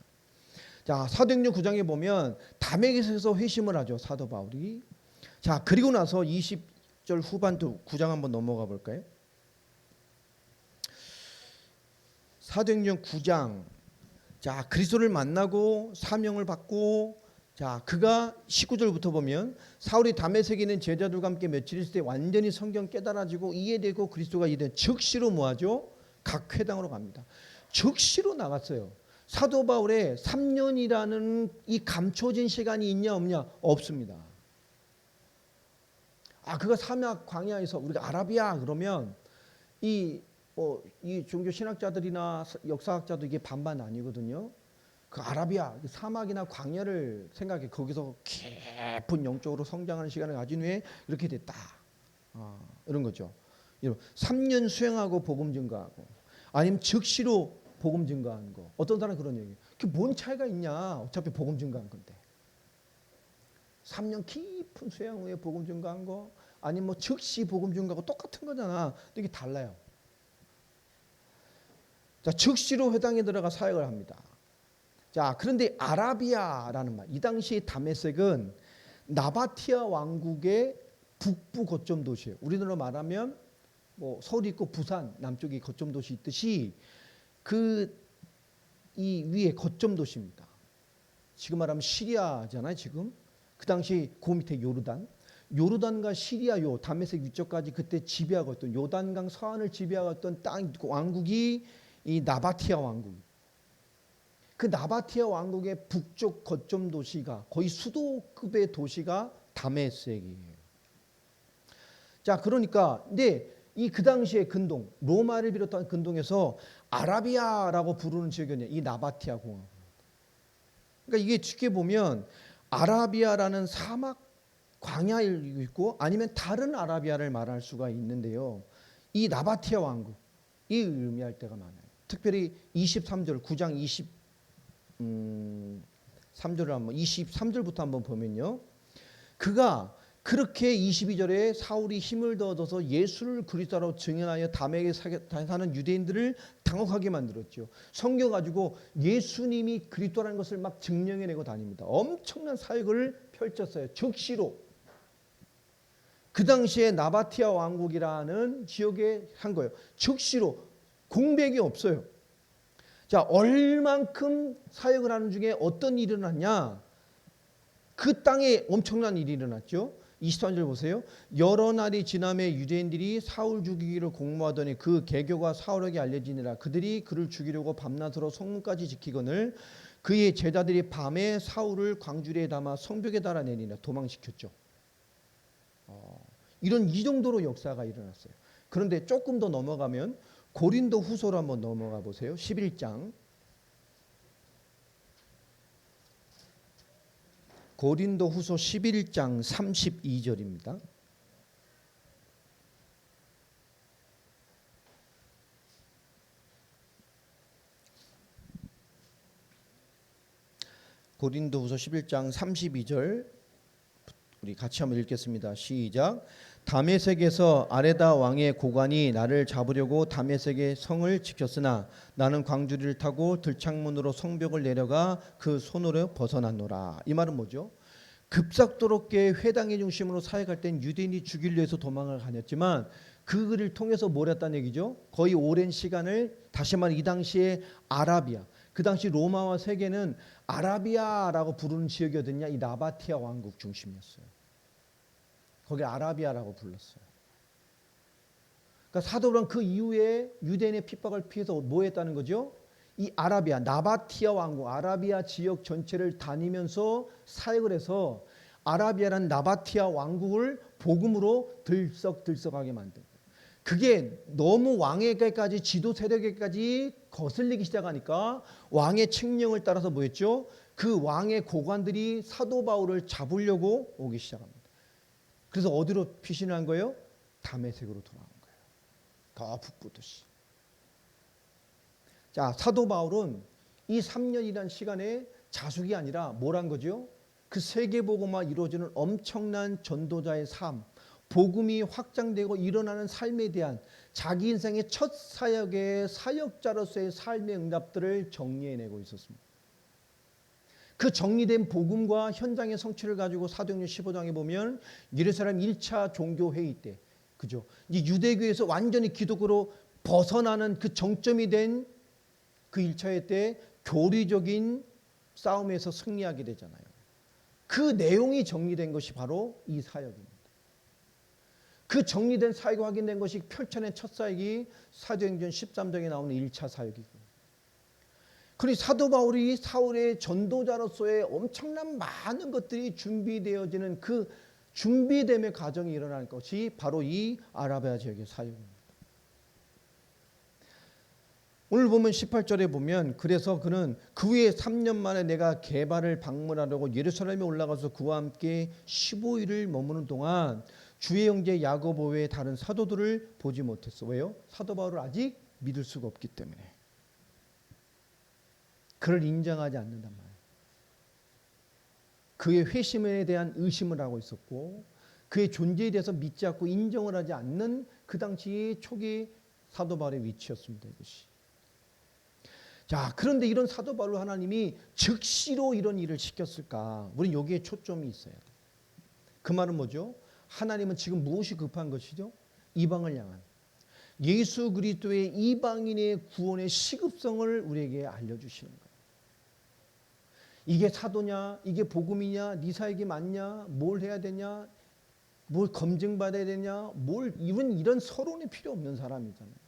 A: 자, 사도행전 9장에 보면 다메섹에서 회심을 하죠, 사도 바울이. 자, 그리고 나서 20절 후반도 9장 한번 넘어가 볼까요? 사도행전 9장. 자, 그리스도를 만나고 사명을 받고, 자, 그가 19절부터 보면 사울이 다메섹에 있는 제자들과 함께 며칠 있을 때 완전히 성경 깨달아지고 이해되고 그리스도가 이해된 즉시로 뭐하죠? 각 회당으로 갑니다. 즉시로 나갔어요. 사도 바울의 3년이라는 이 감춰진 시간이 있냐 없냐? 없습니다. 그가 사막 광야에서, 우리가 아라비아 그러면 이 종교 신학자들이나 역사학자도 이게 반반 아니거든요. 그 아라비아 사막이나 광야를 생각해. 거기서 깊은 영적으로 성장하는 시간을 가진 후에 이렇게 됐다. 이런 거죠. 3년 수행하고 복음 증거하고, 아니면 즉시로 복음 증거하는 거. 어떤 사람은 그런 얘기해요. 그게 뭔 차이가 있냐? 어차피 복음 증거한 건데. 3년 깊은 수행 후에 복음 증거한 거, 아니면 뭐 즉시 복음 증거하고 똑같은 거잖아. 근데 이게 달라요. 자, 즉시로 회당에 들어가 사역을 합니다. 자, 그런데 아라비아라는 말, 이 당시 다메섹은 나바티아 왕국의 북부 거점 도시예요. 우리나라로 말하면 뭐 서울이 있고 부산 남쪽이 거점 도시 있듯이 이 위에 거점 도시입니다. 지금 말하면 시리아잖아요. 지금 그 당시 그 밑에 요르단과 시리아 요 다메섹 위쪽까지 그때 지배하고 있던, 요단강 서안을 지배하고 있던 땅 왕국이 이 나바티아 왕국. 그 나바티아 왕국의 북쪽 거점 도시가 거의 수도급의 도시가 다메섹이에요. 자, 그러니까 근데 이 그 당시의 근동, 로마를 비롯한 근동에서 아라비아라고 부르는 지역이었냐, 이 나바티아 공화국. 그러니까 이게 쉽게 보면 아라비아라는 사막 광야일 있고, 아니면 다른 아라비아를 말할 수가 있는데요. 이 나바티아 왕국 이 의미할 때가 많아요. 특별히 23절 9장 23절을 한번 23절부터 한번 보면요. 그가 그렇게 22절에 사울이 힘을 얻어서 예수를 그리스도로 증언하여 다메섹에 사는 유대인들을 당혹하게 만들었죠. 성경 가지고 예수님이 그리스도라는 것을 막 증명해내고 다닙니다. 엄청난 사역을 펼쳤어요. 즉시로. 그 당시에 나바티아 왕국이라는 지역에 한 거예요. 즉시로. 공백이 없어요. 자, 얼만큼 사역을 하는 중에 어떤 일이 일어났냐? 그 땅에 엄청난 일이 일어났죠. 23절 보세요. 여러 날이 지남에 유대인들이 사울 죽이기를 공모하더니 그 계교가 사울에게 알려지니라. 그들이 그를 죽이려고 밤낮으로 성문까지 지키거늘 그의 제자들이 밤에 사울을 광주리에 담아 성벽에 달아내니라. 도망시켰죠. 이 정도로 역사가 일어났어요. 그런데 조금 더 넘어가면 고린도 후서로 한번 넘어가 보세요. 11장. 고린도 후서 11장 32절입니다. 고린도 후서 11장 32절 우리 같이 한번 읽겠습니다. 시작. 다메섹에서 아레다 왕의 고관이 나를 잡으려고 다메섹의 성을 지켰으나 나는 광주리를 타고 들창문으로 성벽을 내려가 그 손으로 벗어났노라. 이 말은 뭐죠? 급삭스럽게 회당의 중심으로 사역할 땐 유대인이 죽이려 해서 도망을 다녔지만 그 글을 통해서 뭘 했다는 얘기죠? 거의 오랜 시간을, 다시 말해 이 당시에 아라비아, 그 당시 로마와 세계는 아라비아라고 부르는 지역이 어딨냐? 이 나바티아 왕국 중심이었어요. 거기 아라비아라고 불렀어요. 그러니까 사도 바울은 그 이후에 유대인의 핍박을 피해서 뭐 했다는 거죠? 이 아라비아, 나바티아 왕국, 아라비아 지역 전체를 다니면서 사역을 해서 아라비아라는 나바티아 왕국을 복음으로 들썩들썩하게 만든 거예요. 그게 너무 왕에게까지 지도 세력에까지 거슬리기 시작하니까 왕의 칙령을 따라서 뭐 했죠? 그 왕의 고관들이 사도 바울을 잡으려고 오기 시작합니다. 그래서 어디로 피신을 한 거예요? 다메섹으로 돌아온 거예요. 더 북부도시. 자, 사도 바울은 이 3년이라는 시간에 자숙이 아니라 뭐란 거죠? 그 세계복음화 이루어지는 엄청난 전도자의 삶, 복음이 확장되고 일어나는 삶에 대한 자기 인생의 첫 사역의 사역자로서의 삶의 응답들을 정리해내고 있었습니다. 그 정리된 복음과 현장의 성취를 가지고 사도행전 15장에 보면 예루살렘 1차 종교회의 때, 그죠? 이 유대교에서 완전히 기독교로 벗어나는 그 정점이 된 그 1차회 때 교리적인 싸움에서 승리하게 되잖아요. 그 내용이 정리된 것이 바로 이 사역입니다. 그 정리된 사역이 확인된 것이 펼쳐낸 첫 사역이 사도행전 13장에 나오는 1차 사역이고, 그리고 사도 바울이 사울의 전도자로서의 엄청난 많은 것들이 준비되어지는 그 준비됨의 과정이 일어날 것이 바로 이 아라비아 지역의 사역입니다. 오늘 보면 18절에 보면 그래서 그는 그 후에 3년 만에 내가 게바를 방문하려고 예루살렘에 올라가서 그와 함께 15일을 머무는 동안 주의 형제 야고보 외에 다른 사도들을 보지 못했어. 왜요? 사도 바울을 아직 믿을 수가 없기 때문에. 그를 인정하지 않는단 말이에요. 그의 회심에 대한 의심을 하고 있었고 그의 존재에 대해서 믿지 않고 인정을 하지 않는 그 당시의 초기 사도 바울의 위치였습니다. 이것이. 자, 그런데 이런 사도 바울을 하나님이 즉시로 이런 일을 시켰을까? 우리는 여기에 초점이 있어야 돼요. 그 말은 뭐죠? 하나님은 지금 무엇이 급한 것이죠? 이방을 향한 예수 그리스도의 이방인의 구원의 시급성을 우리에게 알려주시는 거예요. 이게 사도냐? 이게 복음이냐? 네 사역이 맞냐? 뭘 해야 되냐? 뭘 검증받아야 되냐? 이런 서론이 필요 없는 사람이잖아요.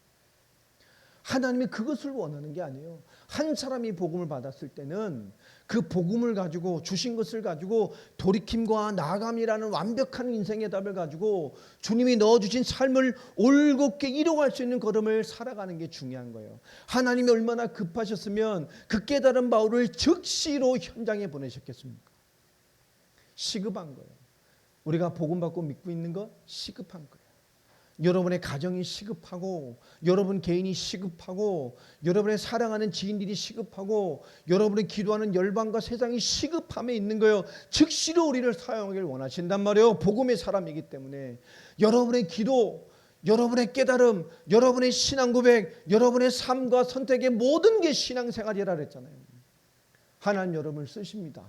A: 하나님이 그것을 원하는 게 아니에요. 한 사람이 복음을 받았을 때는 그 복음을 가지고 주신 것을 가지고 돌이킴과 나아감이라는 완벽한 인생의 답을 가지고 주님이 넣어주신 삶을 올곧게 이뤄갈 수 있는 걸음을 살아가는 게 중요한 거예요. 하나님이 얼마나 급하셨으면 그 깨달은 바울을 즉시로 현장에 보내셨겠습니까? 시급한 거예요. 우리가 복음 받고 믿고 있는 거 시급한 거예요. 여러분의 가정이 시급하고 여러분 개인이 시급하고 여러분의 사랑하는 지인들이 시급하고 여러분의 기도하는 열방과 세상이 시급함에 있는 거예요. 즉시로 우리를 사용하길 원하신단 말이에요. 복음의 사람이기 때문에 여러분의 기도, 여러분의 깨달음, 여러분의 신앙 고백, 여러분의 삶과 선택의 모든 게 신앙생활이라 그랬잖아요. 하나님 여러분을 쓰십니다.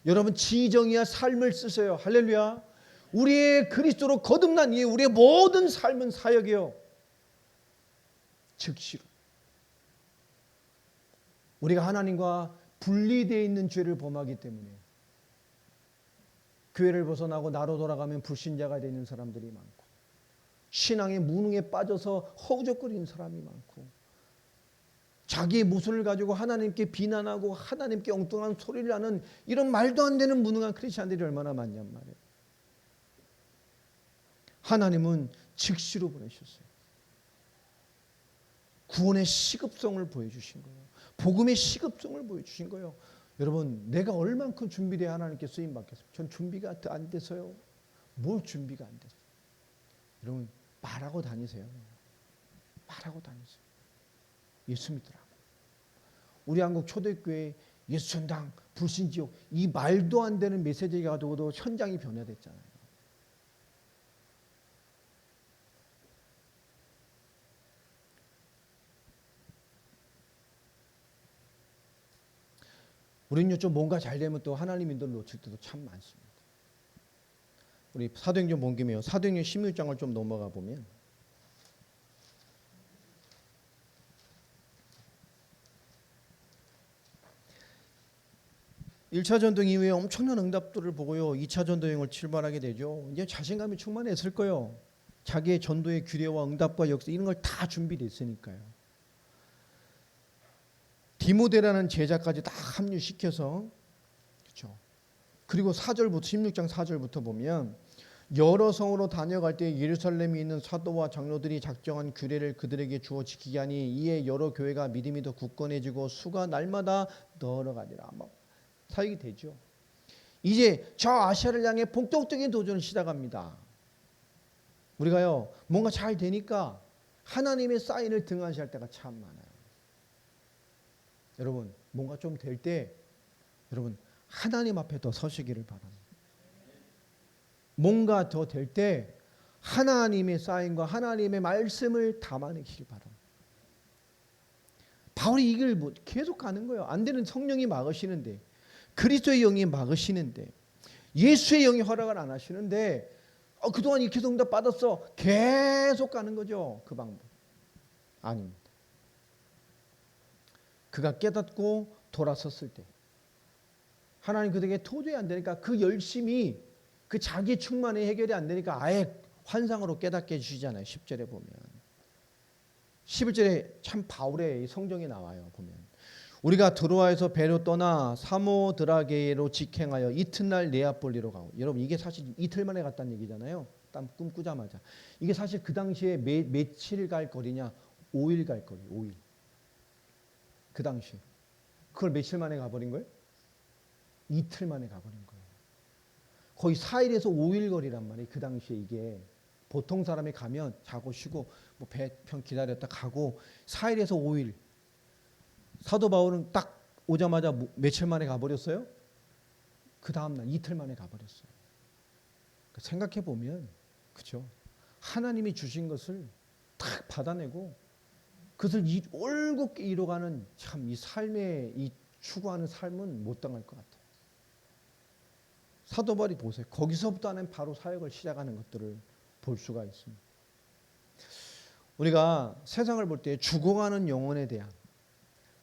A: 여러분 지정이야 삶을 쓰세요. 할렐루야. 우리의 그리스도로 거듭난 이에 우리의 모든 삶은 사역이요. 즉시로. 우리가 하나님과 분리되어 있는 죄를 범하기 때문에 교회를 벗어나고 나로 돌아가면 불신자가 되는 사람들이 많고 신앙의 무능에 빠져서 허우적거리는 사람이 많고 자기의 모순을 가지고 하나님께 비난하고 하나님께 엉뚱한 소리를 하는 이런 말도 안 되는 무능한 크리스찬들이 얼마나 많냔 말이에요. 하나님은 즉시로 보내셨어요. 구원의 시급성을 보여주신 거예요. 복음의 시급성을 보여주신 거예요. 여러분, 내가 얼만큼 준비되어 하나님께 쓰임받겠습니까? 전 준비가 안 돼서요. 뭘 준비가 안 돼서? 여러분, 말하고 다니세요. 말하고 다니세요. 예수 믿으라고. 우리 한국 초대교회 예수 전당, 불신지옥 이 말도 안 되는 메시지가 가지고도 현장이 변화됐잖아요. 우리는 좀 뭔가 잘 되면 또 하나님 인도를 놓칠 때도 참 많습니다. 우리 사도행전 본 김에요. 사도행전 16장을 좀 넘어가 보면 1차 전등 이후에 엄청난 응답들을 보고요. 2차 전도여행을 출발하게 되죠. 이제 자신감이 충만했을 거예요. 자기의 전도의 규례와 응답과 역사 이런 걸 다 준비됐으니까요. 디모데라는 제자까지 다 합류시켜서 그렇죠. 그리고 4절부터 16장 4절부터 보면 여러 성으로 다녀갈 때 예루살렘에 있는 사도와 장로들이 작정한 규례를 그들에게 주어 지키게 하니 이에 여러 교회가 믿음이 더 굳건해지고 수가 날마다 늘어가니라. 사역이 되죠. 이제 저 아시아를 향해 본격적인 도전을 시작합니다. 우리가요 뭔가 잘 되니까 하나님의 사인을 등한시할 때가 참 많아요. 여러분 뭔가 좀 될 때 여러분 하나님 앞에 더 서시기를 바랍니다. 뭔가 더 될 때 하나님의 사인과 하나님의 말씀을 담아내시길 바랍니다. 바울이 이 길 계속 가는 거예요. 안 되는 성령이 막으시는데 그리스도의 영이 막으시는데 예수의 영이 허락을 안 하시는데 그동안 이렇게 응답 받았어. 계속 가는 거죠. 그 방법. 아닙니다. 그가 깨닫고 돌아섰을 때 하나님 그에게 도저히 안 되니까 그 열심이 그 자기 충만이 해결이 안 되니까 아예 환상으로 깨닫게 해주시잖아요. 10절에 보면 11절에 참 바울의 성경이 나와요. 보면 우리가 드로아에서 배로 떠나 사모드라게로 직행하여 이튿날 네아폴리로 가고 여러분 이게 사실 이틀 만에 갔다는 얘기잖아요. 땀 꿈꾸자마자 이게 사실 그 당시에 며칠 갈 거리냐 5일 갈 거리 5일 그 당시에 그걸 며칠 만에 가버린 거예요? 이틀 만에 가버린 거예요. 거의 4일에서 5일 거리란 말이에요. 그 당시에 이게 보통 사람이 가면 자고 쉬고 뭐 배편 기다렸다 가고 4일에서 5일 사도 바울은 딱 오자마자 며칠 만에 가버렸어요? 그 다음날 이틀 만에 가버렸어요. 생각해 보면 그렇죠. 하나님이 주신 것을 딱 받아내고 그것을 올곧게 이뤄가는 참 이 삶의 이 추구하는 삶은 못 당할 것 같아요. 사도 바울이 보세요. 거기서부터는 바로 사역을 시작하는 것들을 볼 수가 있습니다. 우리가 세상을 볼 때 죽어가는 영혼에 대한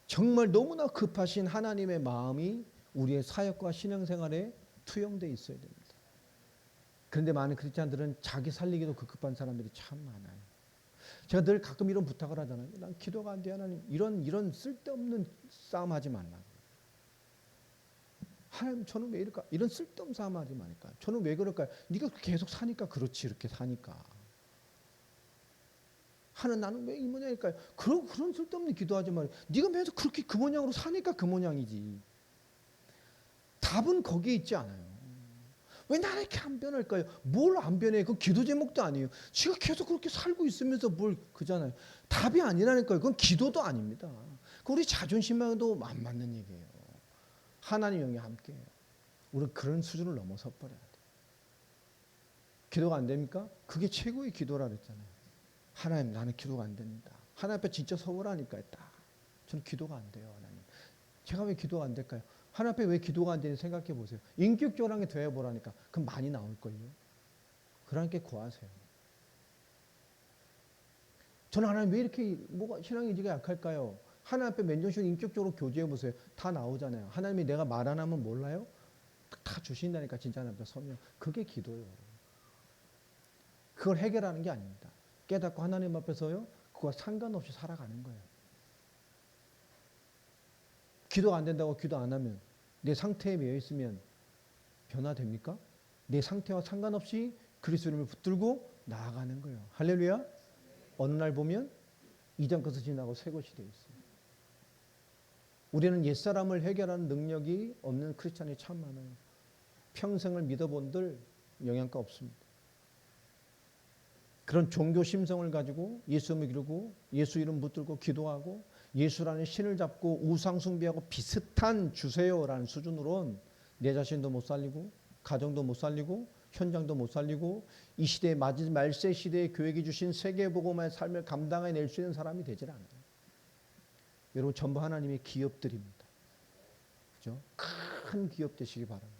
A: 정말 너무나 급하신 하나님의 마음이 우리의 사역과 신앙생활에 투영되어 있어야 됩니다. 그런데 많은 크리스찬들은 자기 살리기도 급급한 사람들이 참 많아요. 제가 늘 가끔 이런 부탁을 하잖아요. 난 기도가 안 돼 하나님. 이런 쓸데없는 싸움하지 말라고. 하나님 저는 왜 이럴까? 이런 쓸데없는 싸움하지 말까? 저는 왜 그럴까요? 네가 계속 사니까 그렇지 이렇게 사니까. 나는 왜 이 모양일까요? 그런 쓸데없는 기도하지 말고 네가 매일 그렇게 그 모양으로 사니까 그 모양이지. 답은 거기에 있지 않아요. 왜 나는 이렇게 안 변할까요? 뭘 안 변해? 그 기도 제목도 아니에요. 지가 계속 그렇게 살고 있으면서 뭘 그잖아요. 답이 아니라니까요. 그건 기도도 아닙니다. 우리 자존심만도 안 맞는 얘기예요. 하나님 영이 함께해요. 우리는 그런 수준을 넘어서 버려야 돼요. 기도가 안 됩니까? 그게 최고의 기도라 그랬잖아요. 하나님 나는 기도가 안 됩니다. 하나님 앞에 진짜 서울하니까 딱 저는 기도가 안 돼요. 하나님 제가 왜 기도가 안 될까요? 하나님 앞에 왜 기도가 안 되는지 생각해 보세요. 인격적으로 한게 되어보라니까 그럼 많이 나올걸요. 그러니까 구하세요. 저는 하나님 왜 이렇게 뭐가 신앙 의지가 약할까요? 하나님 앞에 맨정신 인격적으로 교제해 보세요. 다 나오잖아요. 하나님이 내가 말 안 하면 몰라요? 다 주신다니까 진짜 하나님 앞에 서면 그게 기도예요. 그걸 해결하는 게 아닙니다. 깨닫고 하나님 앞에서요. 그거와 상관없이 살아가는 거예요. 기도가 안 된다고 기도 안 하면 내 상태에 매여 있으면 변화됩니까? 내 상태와 상관없이 그리스도를 붙들고 나아가는 거예요. 할렐루야. 어느 날 보면 이전 것을 지나고 새 것이 되어 있어요. 우리는 옛사람을 해결하는 능력이 없는 크리스찬이 참 많아요. 평생을 믿어본들 영향가 없습니다. 그런 종교 심성을 가지고 예수 믿고 예수 이름 붙들고 기도하고 예수라는 신을 잡고 우상 숭배하고 비슷한 주세요라는 수준으로는 내 자신도 못 살리고 가정도 못 살리고 현장도 못 살리고 이 시대의 말세 시대의 교회가 주신 세계복음화의 삶을 감당해낼 수 있는 사람이 되질 않아요. 여러분 전부 하나님의 기업들입니다. 그죠? 큰 기업 되시기 바랍니다.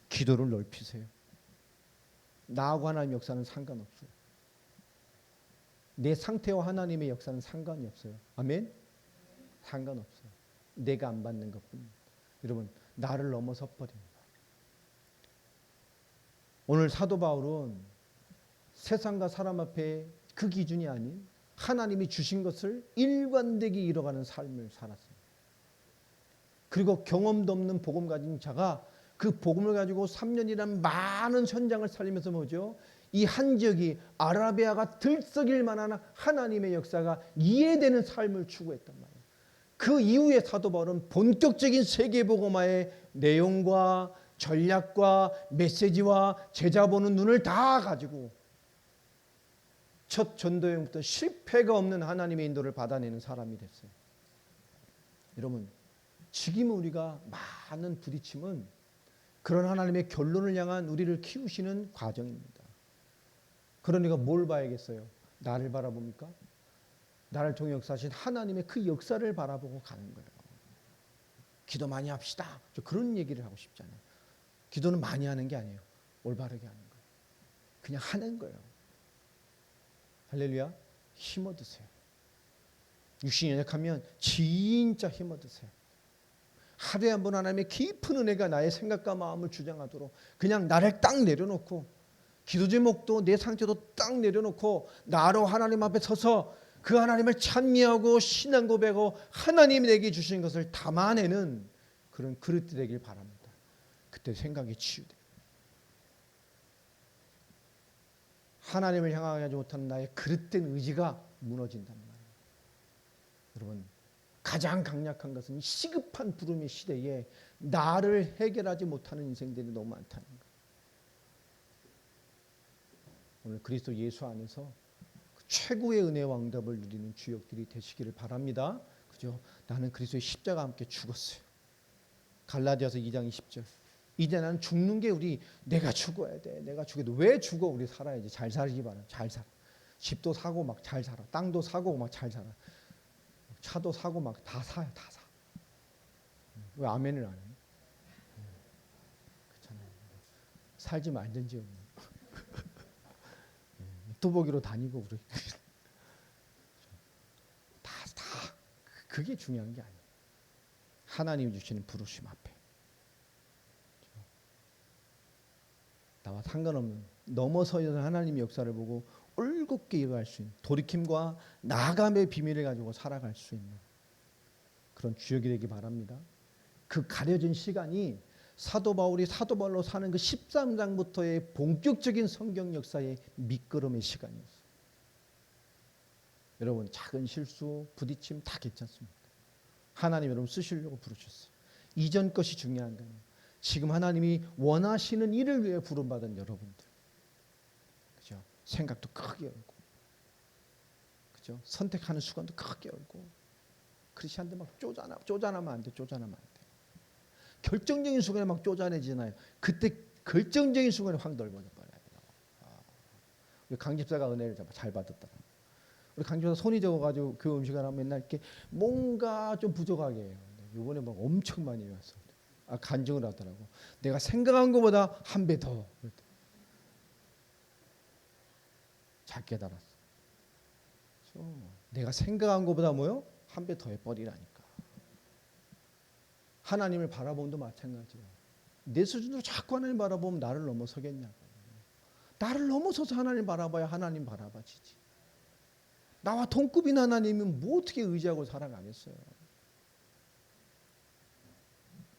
A: 기도를 넓히세요. 나하고 하나님 역사는 상관없어요. 내 상태와 하나님의 역사는 상관이 없어요. 아멘? 상관없어요. 내가 안 받는 것뿐입니다. 여러분 나를 넘어서 버립니다. 오늘 사도 바울은 세상과 사람 앞에 그 기준이 아닌 하나님이 주신 것을 일관되게 이뤄가는 삶을 살았습니다. 그리고 경험도 없는 복음 가진 자가 그 복음을 가지고 3년이라는 많은 현장을 살리면서 뭐죠? 이 한 지역이 아라비아가 들썩일 만한 하나님의 역사가 이해되는 삶을 추구했단 말이에요. 그 이후에 사도 바울은 본격적인 세계복음화의 내용과 전략과 메시지와 제자 보는 눈을 다 가지고 첫 전도여행부터 실패가 없는 하나님의 인도를 받아내는 사람이 됐어요. 여러분, 지금 우리가 많은 부딪힘은 그런 하나님의 결론을 향한 우리를 키우시는 과정입니다. 그러니까 뭘 봐야겠어요? 나를 바라봅니까? 나를 통해 역사하신 하나님의 그 역사를 바라보고 가는 거예요. 기도 많이 합시다. 저 그런 얘기를 하고 싶지 않아요. 기도는 많이 하는 게 아니에요. 올바르게 하는 거예요. 그냥 하는 거예요. 할렐루야. 힘 얻으세요. 육신이 연약하면 진짜 힘 얻으세요. 하루에 한 번 하나님의 깊은 은혜가 나의 생각과 마음을 주장하도록 그냥 나를 딱 내려놓고 기도 제목도 내 상태도 딱 내려놓고 나로 하나님 앞에 서서 그 하나님을 찬미하고 신앙 고백하고 하나님이 내게 주신 것을 담아내는 그런 그릇이 되길 바랍니다. 그때 생각이 치유돼요. 하나님을 향하지 못하는 나의 그릇된 의지가 무너진단 말이에요. 여러분, 가장 강력한 것은 시급한 부름의 시대에 나를 해결하지 못하는 인생들이 너무 많다는 거예요. 오늘 그리스도 예수 안에서 그 최고의 은혜와 응답을 누리는 주역들이 되시기를 바랍니다. 그죠? 나는 그리스도의 십자가와 함께 죽었어요. 갈라디아서 2장 20절. 이제 나는 죽는 게 내가 죽어야 돼. 내가 죽어야 돼. 왜 죽어? 우리 살아야지. 잘 살기 바라. 잘 살아. 집도 사고 막 잘 살아. 땅도 사고 막 잘 살아. 차도 사고 막 다 사요. 다 사. 왜 아멘을 안 해요? 그렇잖아요. 살지 말든지요. 또보기로 다니고 그래. 다 그게 중요한 게 아니에요. 하나님이 주시는 부르심 앞에 나와 상관없는 넘어서는 하나님의 역사를 보고 올곧게 이어갈 수 있는 돌이킴과 나아감의 비밀을 가지고 살아갈 수 있는 그런 주역이 되기 바랍니다. 그 가려진 시간이 사도 바울이 사도 바울로 사는 그 13장부터의 본격적인 성경 역사의 밑거름의 시간이었어요. 여러분, 작은 실수, 부딪힘 다 괜찮습니다. 하나님 여러분 쓰시려고 부르셨어요. 이전 것이 중요한 거예요. 지금 하나님이 원하시는 일을 위해 부름받은 여러분들, 그죠? 생각도 크게 열고, 그죠? 선택하는 수건도 크게 열고, 크리스천들 막 쪼잔하면 안 돼. 쪼잔하면 안 돼. 결정적인 순간에 막 쪼잔해지나요? 그때 결정적인 순간에 확 넓어져 버려요. 우리 강 집사가 은혜를 잘 받았더라. 우리 강 집사 손이 적어가지고 그 음식을 하면 맨날 이렇게 뭔가 좀 부족하게 해요. 이번에 막 엄청 많이 왔어. 간증을 하더라고. 내가 생각한 것보다 한 배 더. 잘 깨달았어. 내가 생각한 것보다 뭐요? 한 배 더 해버리라니까. 하나님을 바라보면도 마찬가지예요. 내 수준으로 자꾸 하나님 바라보면 나를 넘어서겠냐고. 나를 넘어서서 하나님 바라봐야 하나님 바라봐지지. 나와 동급인 하나님은 뭐 어떻게 의지하고 살아가겠어요.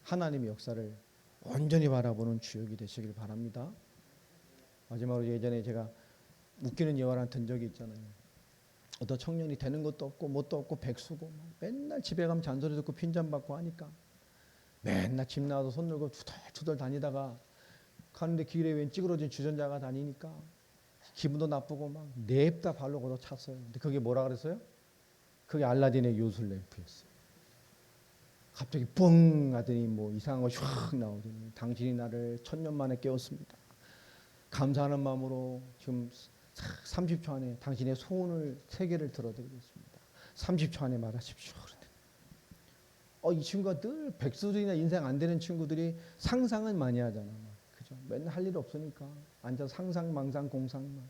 A: 하나님의 역사를 온전히 바라보는 주역이 되시길 바랍니다. 마지막으로 예전에 제가 웃기는 예화를 든 적이 있잖아요. 어떤 청년이 되는 것도 없고 뭣도 없고 백수고 맨날 집에 가면 잔소리 듣고 핀잔 받고 하니까 맨날 집 나와서 손 들고 투덜투덜 다니다가 가는데 길에 웬 찌그러진 주전자가 다니니까 기분도 나쁘고 막 냅다 발로 걷어 찼어요. 근데 그게 뭐라 그랬어요? 그게 알라딘의 요술 램프였어요. 갑자기 뻥 하더니 뭐 이상한 거 휙 나오더니 당신이 나를 1000년 만에 깨웠습니다. 감사하는 마음으로 지금 30초 안에 당신의 소원을 3개를 들어드리겠습니다. 30초 안에 말하십시오. 이 친구가 늘 백수들이나 인생 안 되는 친구들이 상상은 많이 하잖아. 그죠? 맨날 할 일 없으니까 앉아서 상상, 망상, 공상만.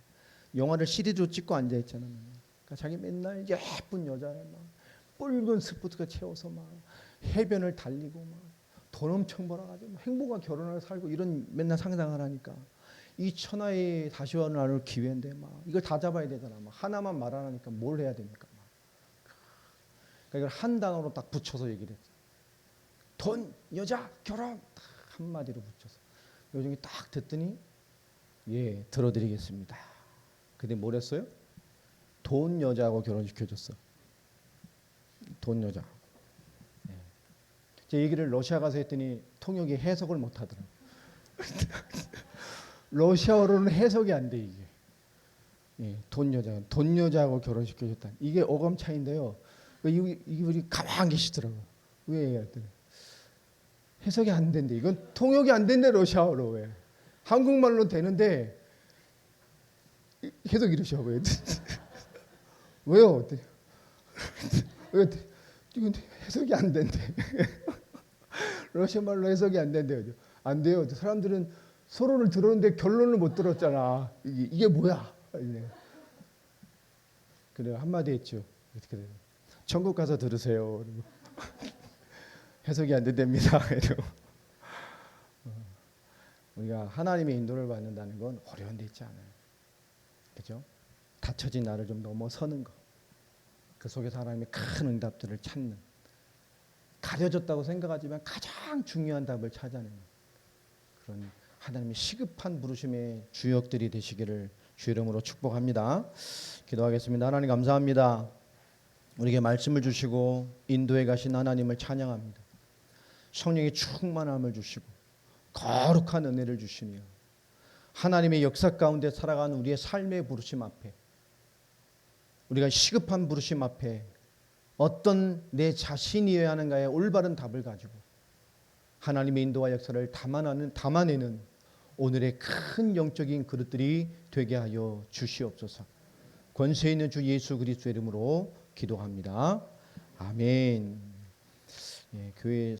A: 영화를 CD로 찍고 앉아 있잖아. 그러니까 자기 맨날 예쁜 여자를 막 붉은 스포츠카 채워서 막 해변을 달리고 막 돈 엄청 벌어가지고 행복한 결혼을 살고 이런 맨날 상상을 하니까 이 천하의 다시와 나눌 기회인데 막 이걸 다 잡아야 되잖아. 막 하나만 말 안 하니까 뭘 해야 됩니까? 막. 그러니까 이걸 한 단어로 딱 붙여서 얘기를 했어. 돈, 여자, 결혼 딱 한마디로 붙여서. 요즘에 딱 듣더니 예, 들어드리겠습니다. 근데 뭘 했어요? 돈 여자하고 결혼시켜줬어. 돈 여자. 예. 제 얘기를 러시아 가서 했더니 통역이 해석을 못하더라고. 러시아어로는 해석이 안 돼 이게. 예, 돈 여자하고 결혼시켜줬다. 이게 어감 차인데요. 이분이 가만 계시더라고. 왜? 했더니 해석이 안 된대. 이건 통역이 안 된대 러시아어로. 왜? 한국말로 되는데 계속 이러셔. 왜? 왜요? 왜? 이건 해석이 안 된대. 러시아 말로 해석이 안 된대요. 안 돼요. 사람들은 서로를 들었는데 결론을 못 들었잖아. 이게 뭐야? 그래 한마디 했죠. 어떻게 돼요? 천국 가서 들으세요. 해석이 안 된답니다. 우리가 하나님의 인도를 받는다는 건 어려운 데 있지 않아요. 그죠? 닫혀진 나를 좀 넘어서는 거. 그 속에서 하나님의 큰 응답들을 찾는. 가려졌다고 생각하지만 가장 중요한 답을 찾아내는 그런 하나님의 시급한 부르심의 주역들이 되시기를 주 이름으로 축복합니다. 기도하겠습니다. 하나님 감사합니다. 우리에게 말씀을 주시고 인도에 가신 하나님을 찬양합니다. 성령의 충만함을 주시고 거룩한 은혜를 주시며 하나님의 역사 가운데 살아가는 우리의 삶의 부르심 앞에 우리가 시급한 부르심 앞에 어떤 내 자신이어야 하는가에 올바른 답을 가지고 하나님의 인도와 역사를 담아내는 오늘의 큰 영적인 그릇들이 되게 하여 주시옵소서. 권세 있는 주 예수 그리스도의 이름으로 기도합니다. 아멘. 예, 교회